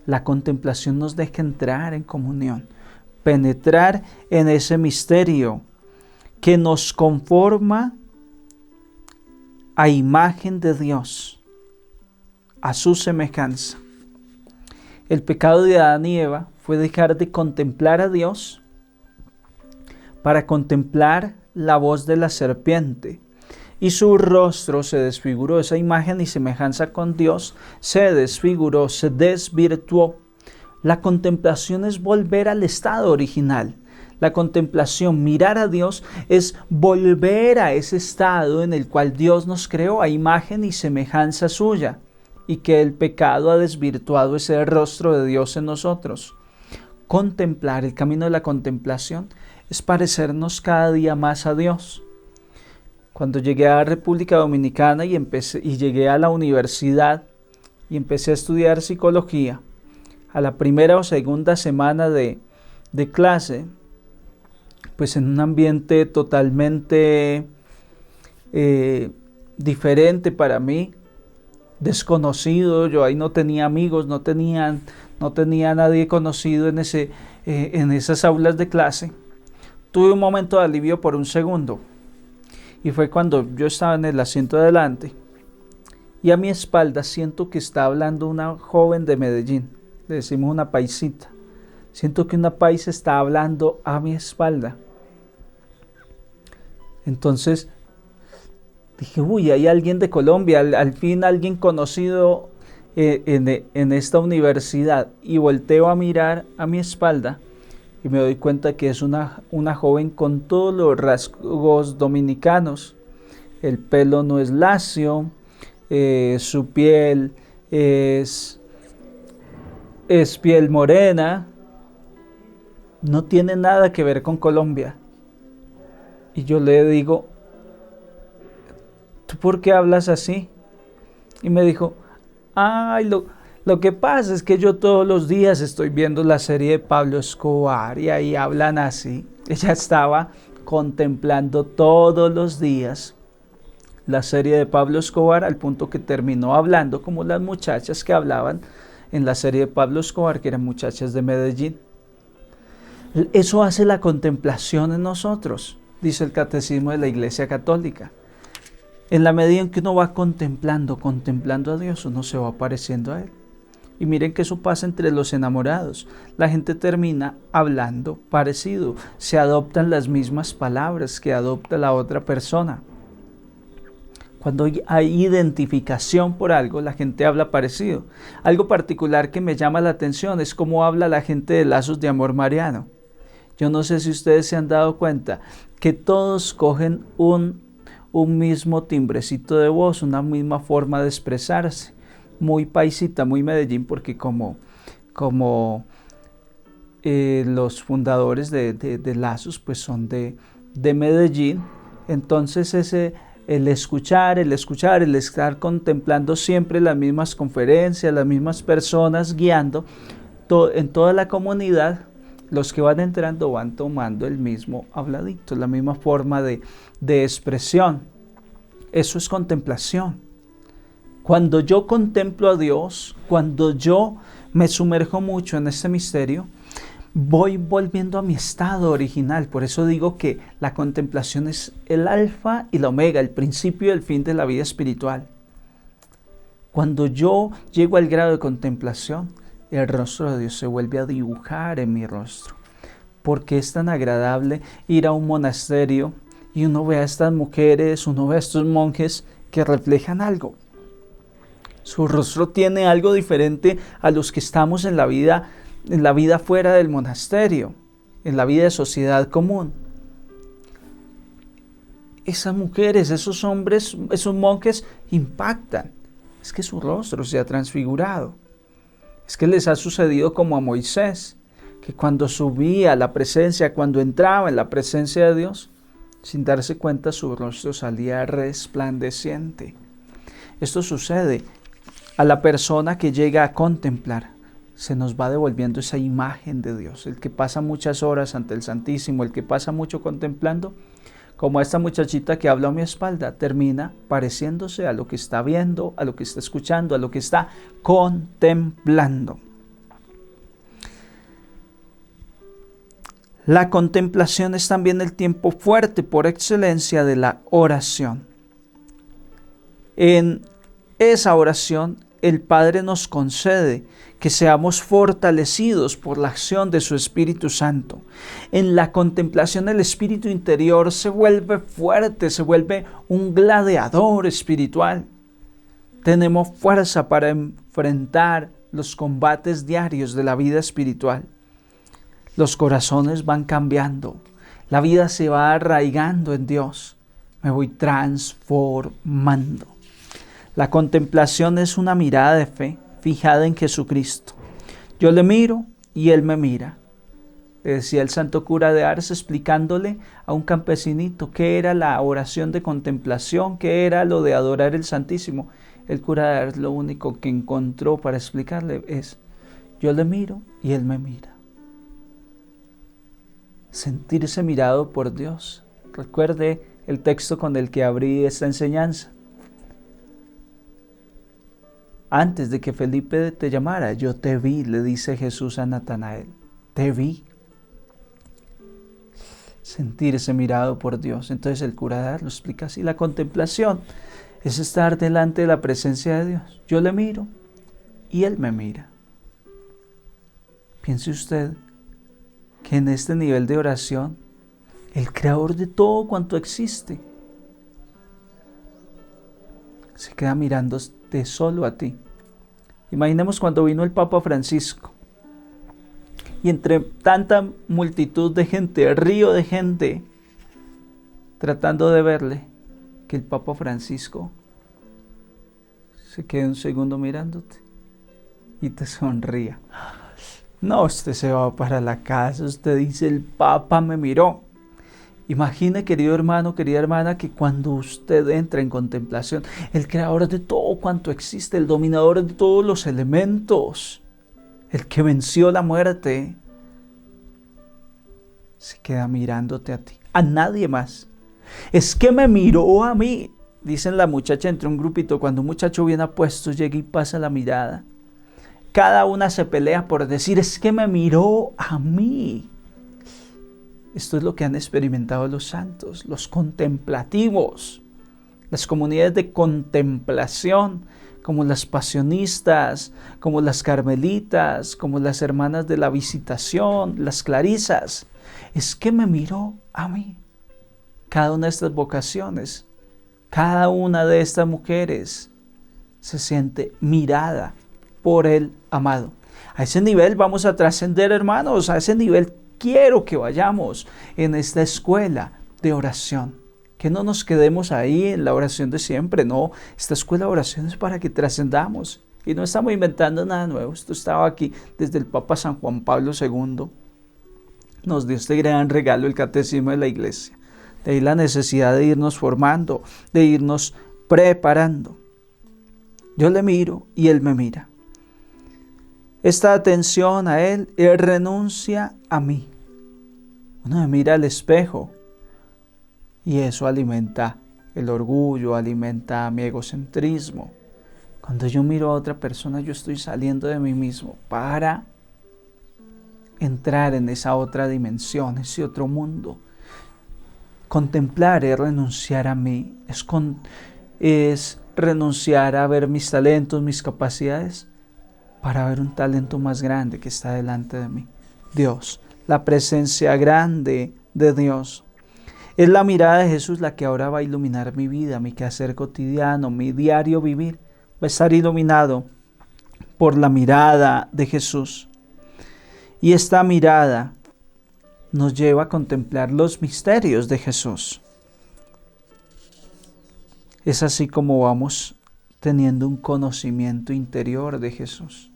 La contemplación nos deja entrar en comunión, penetrar en ese misterio que nos conforma a imagen de Dios, a su semejanza. El pecado de Adán y Eva fue dejar de contemplar a Dios para contemplar la voz de la serpiente. Y su rostro se desfiguró, esa imagen y semejanza con Dios se desfiguró, se desvirtuó. La contemplación es volver al estado original. La contemplación, mirar a Dios, es volver a ese estado en el cual Dios nos creó a imagen y semejanza suya. y que el pecado ha desvirtuado ese rostro de Dios en nosotros. Contemplar, el camino de la contemplación, es parecernos cada día más a Dios. Cuando llegué a República Dominicana y llegué a la universidad y empecé a estudiar psicología, a la primera o segunda semana de clase, pues en un ambiente totalmente diferente para mí, desconocido, yo ahí no tenía amigos, no tenía nadie conocido en esas aulas de clase. Tuve un momento de alivio por un segundo, y fue cuando yo estaba en el asiento de adelante y a mi espalda siento que está hablando una joven de Medellín, le decimos una paisita. Siento que una paisa está hablando a mi espalda. Entonces dije, uy, hay alguien de Colombia, al fin alguien conocido en esta universidad. Y volteo a mirar a mi espalda y me doy cuenta que es una joven con todos los rasgos dominicanos. El pelo no es lacio, su piel es piel morena, no tiene nada que ver con Colombia. Y yo le digo, ¿tú por qué hablas así? Y me dijo, ay, lo que pasa es que yo todos los días estoy viendo la serie de Pablo Escobar y ahí hablan así. Ella estaba contemplando todos los días la serie de Pablo Escobar al punto que terminó hablando como las muchachas que hablaban en la serie de Pablo Escobar, que eran muchachas de Medellín. Eso hace la contemplación en nosotros, dice el Catecismo de la Iglesia Católica. En la medida en que uno va contemplando a Dios, uno se va pareciendo a Él. Y miren que eso pasa entre los enamorados. La gente termina hablando parecido, se adoptan las mismas palabras que adopta la otra persona. Cuando hay identificación por algo, la gente habla parecido. Algo particular que me llama la atención es cómo habla la gente de Lazos de Amor Mariano. Yo no sé si ustedes se han dado cuenta que todos cogen un mismo timbrecito de voz, una misma forma de expresarse. Muy paisita, muy Medellín, porque como los fundadores de Lazos pues son de Medellín, entonces el escuchar, el estar contemplando siempre las mismas conferencias, las mismas personas guiando, en toda la comunidad, los que van entrando van tomando el mismo habladito, la misma forma de expresión. Eso es contemplación. Cuando yo contemplo a Dios, cuando yo me sumerjo mucho en este misterio, voy volviendo a mi estado original. Por eso digo que la contemplación es el alfa y la omega, el principio y el fin de la vida espiritual. Cuando yo llego al grado de contemplación, el rostro de Dios se vuelve a dibujar en mi rostro. Porque es tan agradable ir a un monasterio y uno ve a estas mujeres, uno ve a estos monjes que reflejan algo. Su rostro tiene algo diferente a los que estamos en la vida fuera del monasterio, en la vida de sociedad común. Esas mujeres, esos hombres, esos monjes impactan. Es que su rostro se ha transfigurado. Es que les ha sucedido como a Moisés, que cuando subía a la presencia, cuando entraba en la presencia de Dios, sin darse cuenta su rostro salía resplandeciente. Esto sucede a la persona que llega a contemplar. Se nos va devolviendo esa imagen de Dios. El que pasa muchas horas ante el Santísimo, el que pasa mucho contemplando, como esta muchachita que habla a mi espalda, termina pareciéndose a lo que está viendo, a lo que está escuchando, a lo que está contemplando. La contemplación es también el tiempo fuerte por excelencia de la oración. En esa oración, el Padre nos concede que seamos fortalecidos por la acción de su Espíritu Santo. En la contemplación el espíritu interior se vuelve fuerte, se vuelve un gladiador espiritual. Tenemos fuerza para enfrentar los combates diarios de la vida espiritual. Los corazones van cambiando, la vida se va arraigando en Dios. Me voy transformando. La contemplación es una mirada de fe fijada en Jesucristo. Yo le miro y Él me mira. Le decía el santo cura de Ars explicándole a un campesinito qué era la oración de contemplación, qué era lo de adorar el Santísimo. El cura de Ars lo único que encontró para explicarle es: yo le miro y Él me mira. Sentirse mirado por Dios. Recuerde el texto con el que abrí esta enseñanza. Antes de que Felipe te llamara, yo te vi, le dice Jesús a Natanael. Te vi. Sentirse mirado por Dios. Entonces el cura de Ars lo explica así. La contemplación es estar delante de la presencia de Dios. Yo le miro y Él me mira. Piense usted que en este nivel de oración, el creador de todo cuanto existe se queda mirándote solo a ti. Imaginemos cuando vino el Papa Francisco y entre tanta multitud de gente, río de gente, tratando de verle, que el Papa Francisco se quede un segundo mirándote y te sonría. No, usted se va para la casa, usted dice: el Papa me miró. Imagine, querido hermano, querida hermana, que cuando usted entra en contemplación, el creador de todo cuanto existe, el dominador de todos los elementos, el que venció la muerte, se queda mirándote a ti, a nadie más. Es que me miró a mí, dicen la muchacha entre un grupito, cuando un muchacho bien apuesto llega y pasa la mirada. Cada una se pelea por decir: es que me miró a mí. Esto es lo que han experimentado los santos, los contemplativos, las comunidades de contemplación, como las pasionistas, como las carmelitas, como las hermanas de la Visitación, las clarisas. Es que me miró a mí. Cada una de estas vocaciones, cada una de estas mujeres se siente mirada por el amado. A ese nivel vamos a trascender, hermanos, a ese nivel quiero que vayamos en esta escuela de oración. Que no nos quedemos ahí en la oración de siempre, no. Esta escuela de oración es para que trascendamos. Y no estamos inventando nada nuevo. Esto estaba aquí desde el Papa San Juan Pablo II. Nos dio este gran regalo, el Catecismo de la Iglesia. De ahí la necesidad de irnos formando, de irnos preparando. Yo le miro y Él me mira. Esta atención a Él renuncia a mí. Uno me mira al espejo y eso alimenta el orgullo, alimenta mi egocentrismo. Cuando yo miro a otra persona, yo estoy saliendo de mí mismo para entrar en esa otra dimensión, ese otro mundo. Contemplar es renunciar a mí, es renunciar a ver mis talentos, mis capacidades, para ver un talento más grande que está delante de mí. Dios, la presencia grande de Dios. Es la mirada de Jesús la que ahora va a iluminar mi vida, mi quehacer cotidiano, mi diario vivir. Va a estar iluminado por la mirada de Jesús. Y esta mirada nos lleva a contemplar los misterios de Jesús. Es así como vamos teniendo un conocimiento interior de Jesús.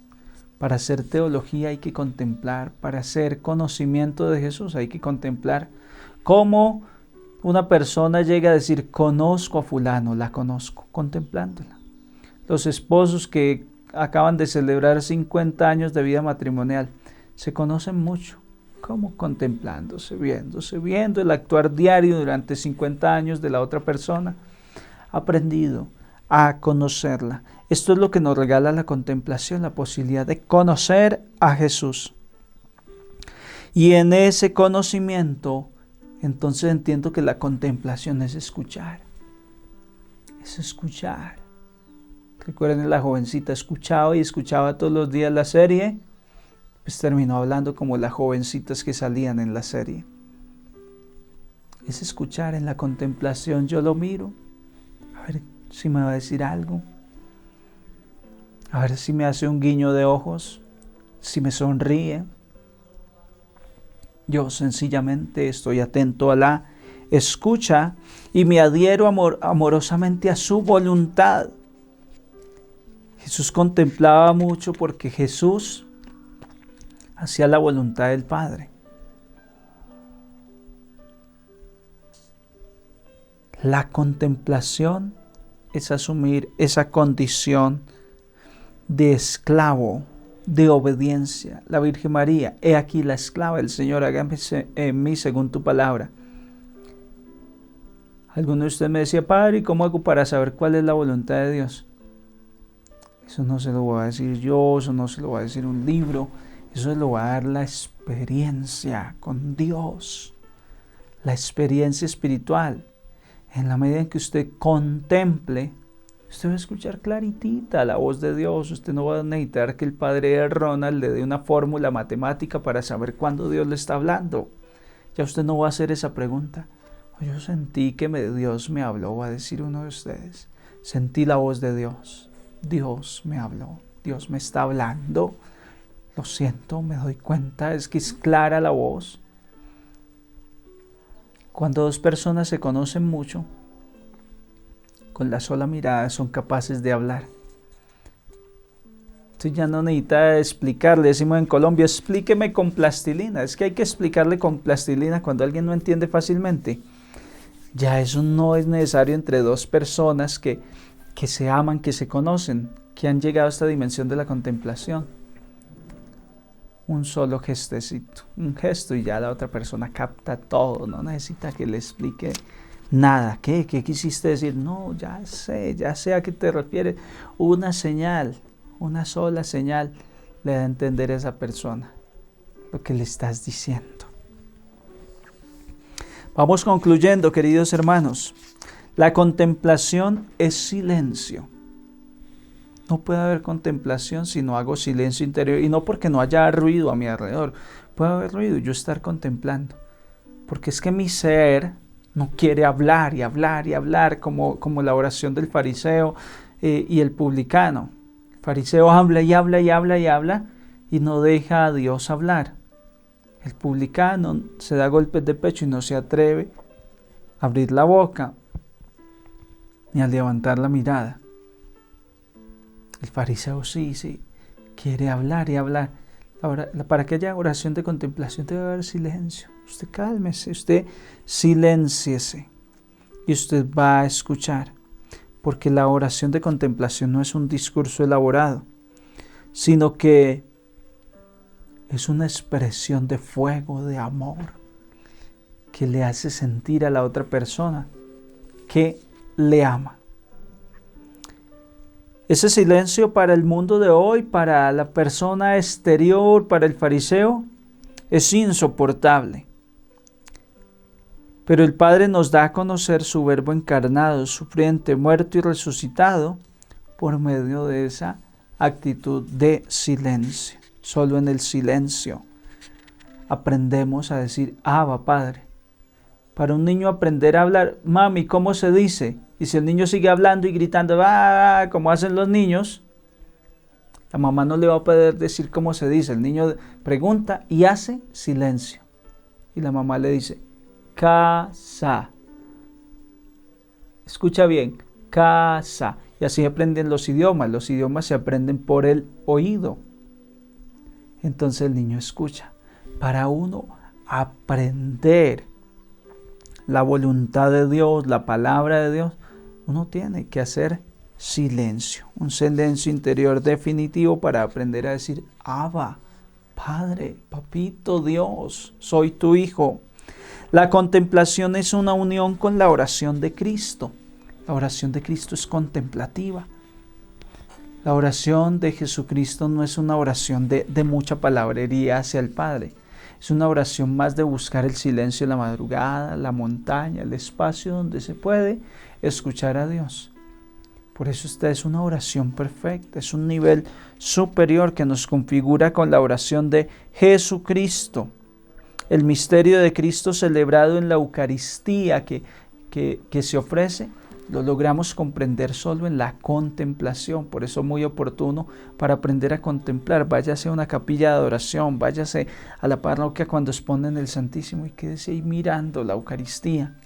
Para hacer teología hay que contemplar, para hacer conocimiento de Jesús hay que contemplar. Cómo una persona llega a decir: conozco a fulano, la conozco, contemplándola. Los esposos que acaban de celebrar 50 años de vida matrimonial se conocen mucho. ¿Cómo? Contemplándose, viendo el actuar diario durante 50 años de la otra persona. Aprendido a conocerla. Esto es lo que nos regala la contemplación, la posibilidad de conocer a Jesús. Y en ese conocimiento, entonces entiendo que la contemplación es escuchar. Es escuchar. Recuerden, la jovencita escuchaba y escuchaba todos los días la serie, pues terminó hablando como las jovencitas que salían en la serie. Es escuchar en la contemplación. Yo lo miro, a ver si me va a decir algo, a ver si me hace un guiño de ojos, si me sonríe. Yo sencillamente estoy atento a la escucha y me adhiero amorosamente a su voluntad. Jesús contemplaba mucho porque Jesús hacía la voluntad del Padre. La contemplación es asumir esa condición de esclavo, de obediencia. La Virgen María, he aquí la esclava del Señor, hágame en mí según tu palabra. Alguno de ustedes me decía, Padre, ¿y cómo hago para saber cuál es la voluntad de Dios? Eso no se lo voy a decir yo, eso no se lo va a decir un libro, eso se lo va a dar la experiencia con Dios, la experiencia espiritual. En la medida en que usted contemple, usted va a escuchar claritita la voz de Dios. Usted no va a necesitar que el padre Ronald le dé una fórmula matemática para saber cuándo Dios le está hablando. Ya usted no va a hacer esa pregunta. Yo sentí que Dios me habló, va a decir uno de ustedes. Sentí la voz de Dios. Dios me habló, Dios me está hablando. Lo siento, me doy cuenta, es que es clara la voz. Cuando dos personas se conocen mucho, con la sola mirada son capaces de hablar. Entonces ya no necesita explicarle, decimos en Colombia, explíqueme con plastilina. Es que hay que explicarle con plastilina cuando alguien no entiende fácilmente. Ya eso no es necesario entre dos personas que se aman, que se conocen, que han llegado a esta dimensión de la contemplación. Un solo gestecito, un gesto y ya la otra persona capta todo, no necesita que le explique nada. ¿Qué quisiste decir? No, ya sé a qué te refieres. Una señal, una sola señal le da a entender a esa persona lo que le estás diciendo. Vamos concluyendo, queridos hermanos. La contemplación es silencio. No puede haber contemplación si no hago silencio interior. Y no porque no haya ruido a mi alrededor. Puede haber ruido y yo estar contemplando. Porque es que mi ser no quiere hablar y hablar y hablar como la oración del fariseo y el publicano. El fariseo habla y habla y habla y habla y no deja a Dios hablar. El publicano se da golpes de pecho y no se atreve a abrir la boca ni a levantar la mirada. El fariseo sí, quiere hablar y hablar. Ahora, para que haya oración de contemplación debe haber silencio. Usted cálmese, usted silénciese y usted va a escuchar. Porque la oración de contemplación no es un discurso elaborado, sino que es una expresión de fuego, de amor, que le hace sentir a la otra persona que le ama. Ese silencio para el mundo de hoy, para la persona exterior, para el fariseo, es insoportable. Pero el Padre nos da a conocer su Verbo encarnado, sufriente, muerto y resucitado por medio de esa actitud de silencio. Solo en el silencio aprendemos a decir Abba, Padre. Para un niño aprender a hablar, mami, ¿cómo se dice? Y si el niño sigue hablando y gritando, como hacen los niños, la mamá no le va a poder decir cómo se dice. El niño pregunta y hace silencio. Y la mamá le dice, casa. Escucha bien, casa. Y así aprenden los idiomas. Los idiomas se aprenden por el oído. Entonces el niño escucha. Para uno aprender la voluntad de Dios, la palabra de Dios, uno tiene que hacer silencio, un silencio interior definitivo para aprender a decir, Abba, Padre, Papito Dios, soy tu hijo. La contemplación es una unión con la oración de Cristo. La oración de Cristo es contemplativa. La oración de Jesucristo no es una oración de mucha palabrería hacia el Padre. Es una oración más de buscar el silencio de la madrugada, la montaña, el espacio donde se puede escuchar a Dios. Por eso esta es una oración perfecta, es un nivel superior que nos configura con la oración de Jesucristo. El misterio de Cristo celebrado en la Eucaristía que se ofrece, lo logramos comprender solo en la contemplación. Por eso es muy oportuno para aprender a contemplar. Váyase a una capilla de adoración, váyase a la parroquia cuando exponen el Santísimo y quédese ahí mirando la Eucaristía.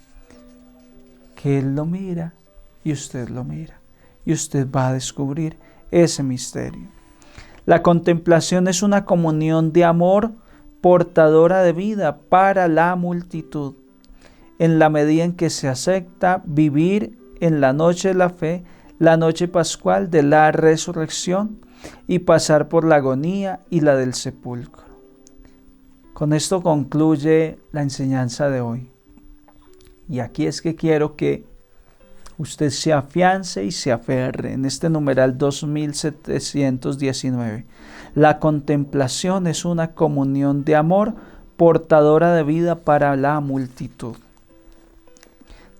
Que Él lo mira y usted lo mira. Y usted va a descubrir ese misterio. La contemplación es una comunión de amor portadora de vida para la multitud. En la medida en que se acepta vivir en la noche de la fe, la noche pascual de la resurrección, y pasar por la agonía y la del sepulcro. Con esto concluye la enseñanza de hoy. Y aquí es que quiero que usted se afiance y se aferre en este numeral 2719. La contemplación es una comunión de amor portadora de vida para la multitud.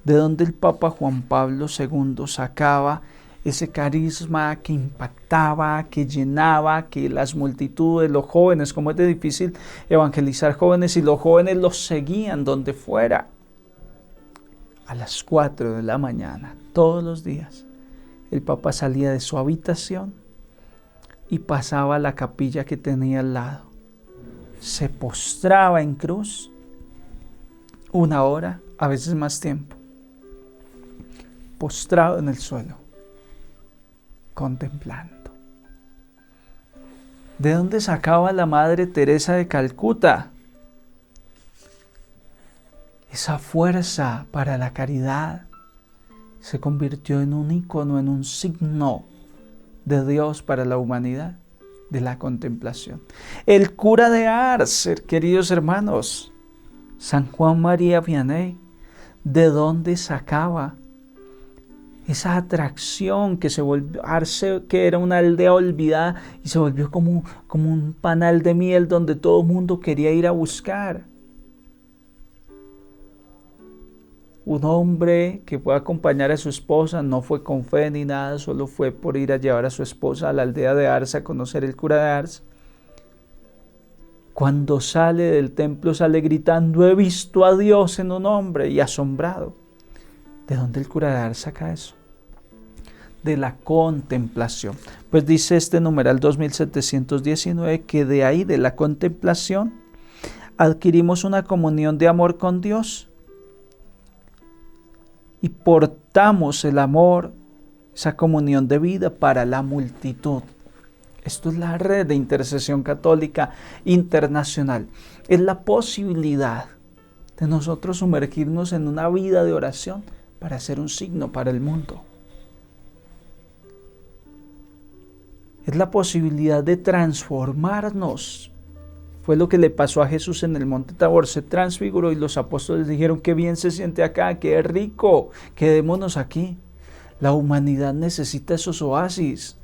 De donde el Papa Juan Pablo II sacaba ese carisma que impactaba, que llenaba, que las multitudes, los jóvenes, como es de difícil evangelizar jóvenes, y los jóvenes los seguían donde fuera. A las 4 de la mañana, todos los días, el Papa salía de su habitación y pasaba a la capilla que tenía al lado. Se postraba en cruz 1 hora, a veces más tiempo, postrado en el suelo, contemplando. ¿De dónde sacaba la Madre Teresa de Calcuta esa fuerza para la caridad? Se convirtió en un ícono, en un signo de Dios para la humanidad, de la contemplación. El cura de Ars, queridos hermanos, San Juan María Vianney, ¿de dónde sacaba esa atracción que se volvió, Arce, que era una aldea olvidada, y se volvió como un panal de miel donde todo el mundo quería ir a buscar? Un hombre que fue a acompañar a su esposa, no fue con fe ni nada, solo fue por ir a llevar a su esposa a la aldea de Ars a conocer el cura de Ars. Cuando sale del templo, sale gritando: he visto a Dios en un hombre, y asombrado. ¿De dónde el cura de Ars saca eso? De la contemplación. Pues dice este numeral 2719 que de ahí, de la contemplación, adquirimos una comunión de amor con Dios y portamos el amor, esa comunión de vida para la multitud. Esto es la red de intercesión católica internacional. Es la posibilidad de nosotros sumergirnos en una vida de oración para ser un signo para el mundo. Es la posibilidad de transformarnos. Fue lo que le pasó a Jesús en el monte Tabor. Se transfiguró y los apóstoles dijeron: qué bien se siente acá, qué rico, quedémonos aquí. La humanidad necesita esos oasis,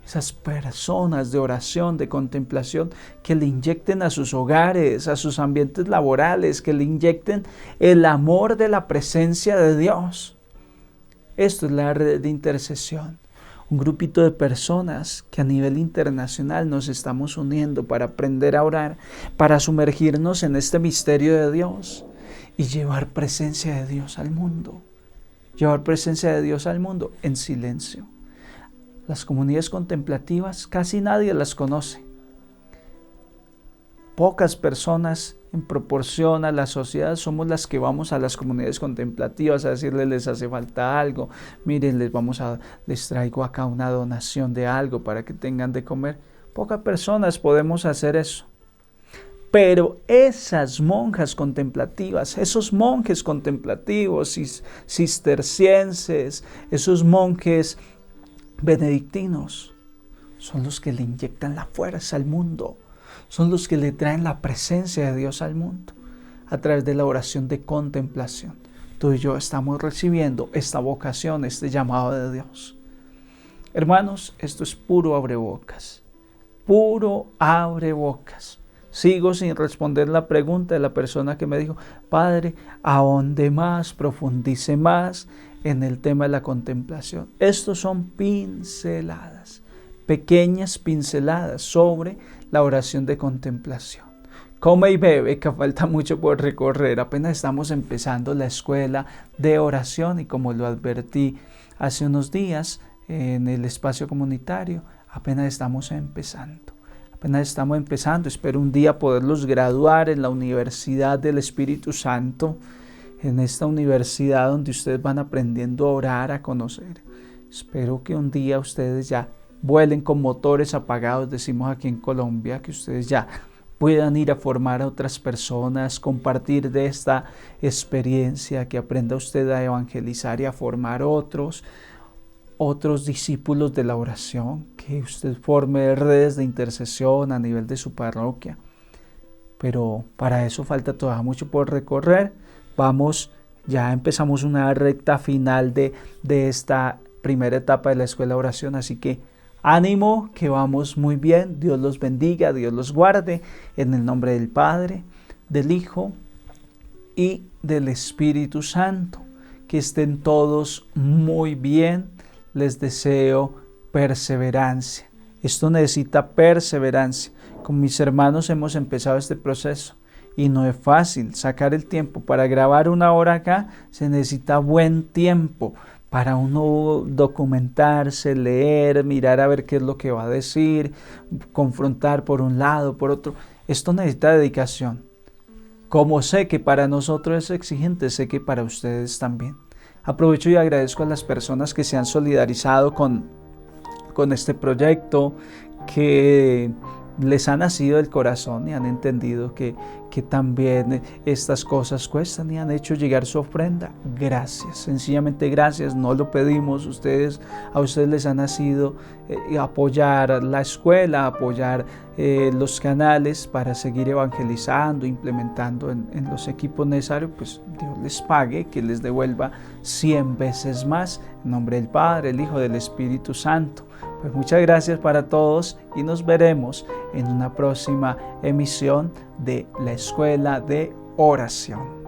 esas personas de oración, de contemplación, que le inyecten a sus hogares, a sus ambientes laborales, que le inyecten el amor de la presencia de Dios. Esto es la red de intercesión. Un grupito de personas que a nivel internacional nos estamos uniendo para aprender a orar, para sumergirnos en este misterio de Dios y llevar presencia de Dios al mundo. Llevar presencia de Dios al mundo en silencio. Las comunidades contemplativas casi nadie las conoce. Pocas personas en proporción a la sociedad somos las que vamos a las comunidades contemplativas a decirles: les hace falta algo, miren, les traigo acá una donación de algo para que tengan de comer. Pocas personas podemos hacer eso. Pero esas monjas contemplativas, esos monjes contemplativos, cistercienses, esos monjes benedictinos, son los que le inyectan la fuerza al mundo. Son los que le traen la presencia de Dios al mundo a través de la oración de contemplación. Tú y yo estamos recibiendo esta vocación, este llamado de Dios. Hermanos, esto es puro abrebocas. Puro abrebocas. Sigo sin responder la pregunta de la persona que me dijo: Padre, ahonde más, profundice más en el tema de la contemplación. Estos son pinceladas, pequeñas pinceladas sobre la oración de contemplación. Come y bebe, que falta mucho por recorrer. Apenas estamos empezando la escuela de oración, y como lo advertí hace unos días en el espacio comunitario, apenas estamos empezando. Espero un día poderlos graduar en la Universidad del Espíritu Santo, en esta universidad donde ustedes van aprendiendo a orar, a conocer. Espero que un día ustedes ya vuelen con motores apagados, decimos aquí en Colombia, que ustedes ya puedan ir a formar a otras personas, compartir de esta experiencia, que aprenda usted a evangelizar y a formar otros discípulos de la oración, que usted forme redes de intercesión a nivel de su parroquia. Pero para eso falta todavía mucho por recorrer. Ya empezamos una recta final de esta primera etapa de la escuela de oración, así que ánimo, que vamos muy bien. Dios los bendiga, Dios los guarde, en el nombre del Padre, del Hijo y del Espíritu Santo. Que estén todos muy bien. Les deseo perseverancia. Esto necesita perseverancia. Con mis hermanos hemos empezado este proceso y no es fácil sacar el tiempo. Para grabar 1 hora acá se necesita buen tiempo para uno documentarse, leer, mirar a ver qué es lo que va a decir, confrontar por un lado, por otro. Esto necesita dedicación. Como sé que para nosotros es exigente, sé que para ustedes también. Aprovecho y agradezco a las personas que se han solidarizado con este proyecto, que les ha nacido del corazón y han entendido que también estas cosas cuestan y han hecho llegar su ofrenda. Gracias, sencillamente gracias, no lo pedimos. A ustedes les ha nacido apoyar la escuela, apoyar los canales para seguir evangelizando, implementando en los equipos necesarios. Pues Dios les pague, que les devuelva 100 veces más. En nombre del Padre, el Hijo, del Espíritu Santo. Pues muchas gracias para todos y nos veremos en una próxima emisión de la Escuela de Oración.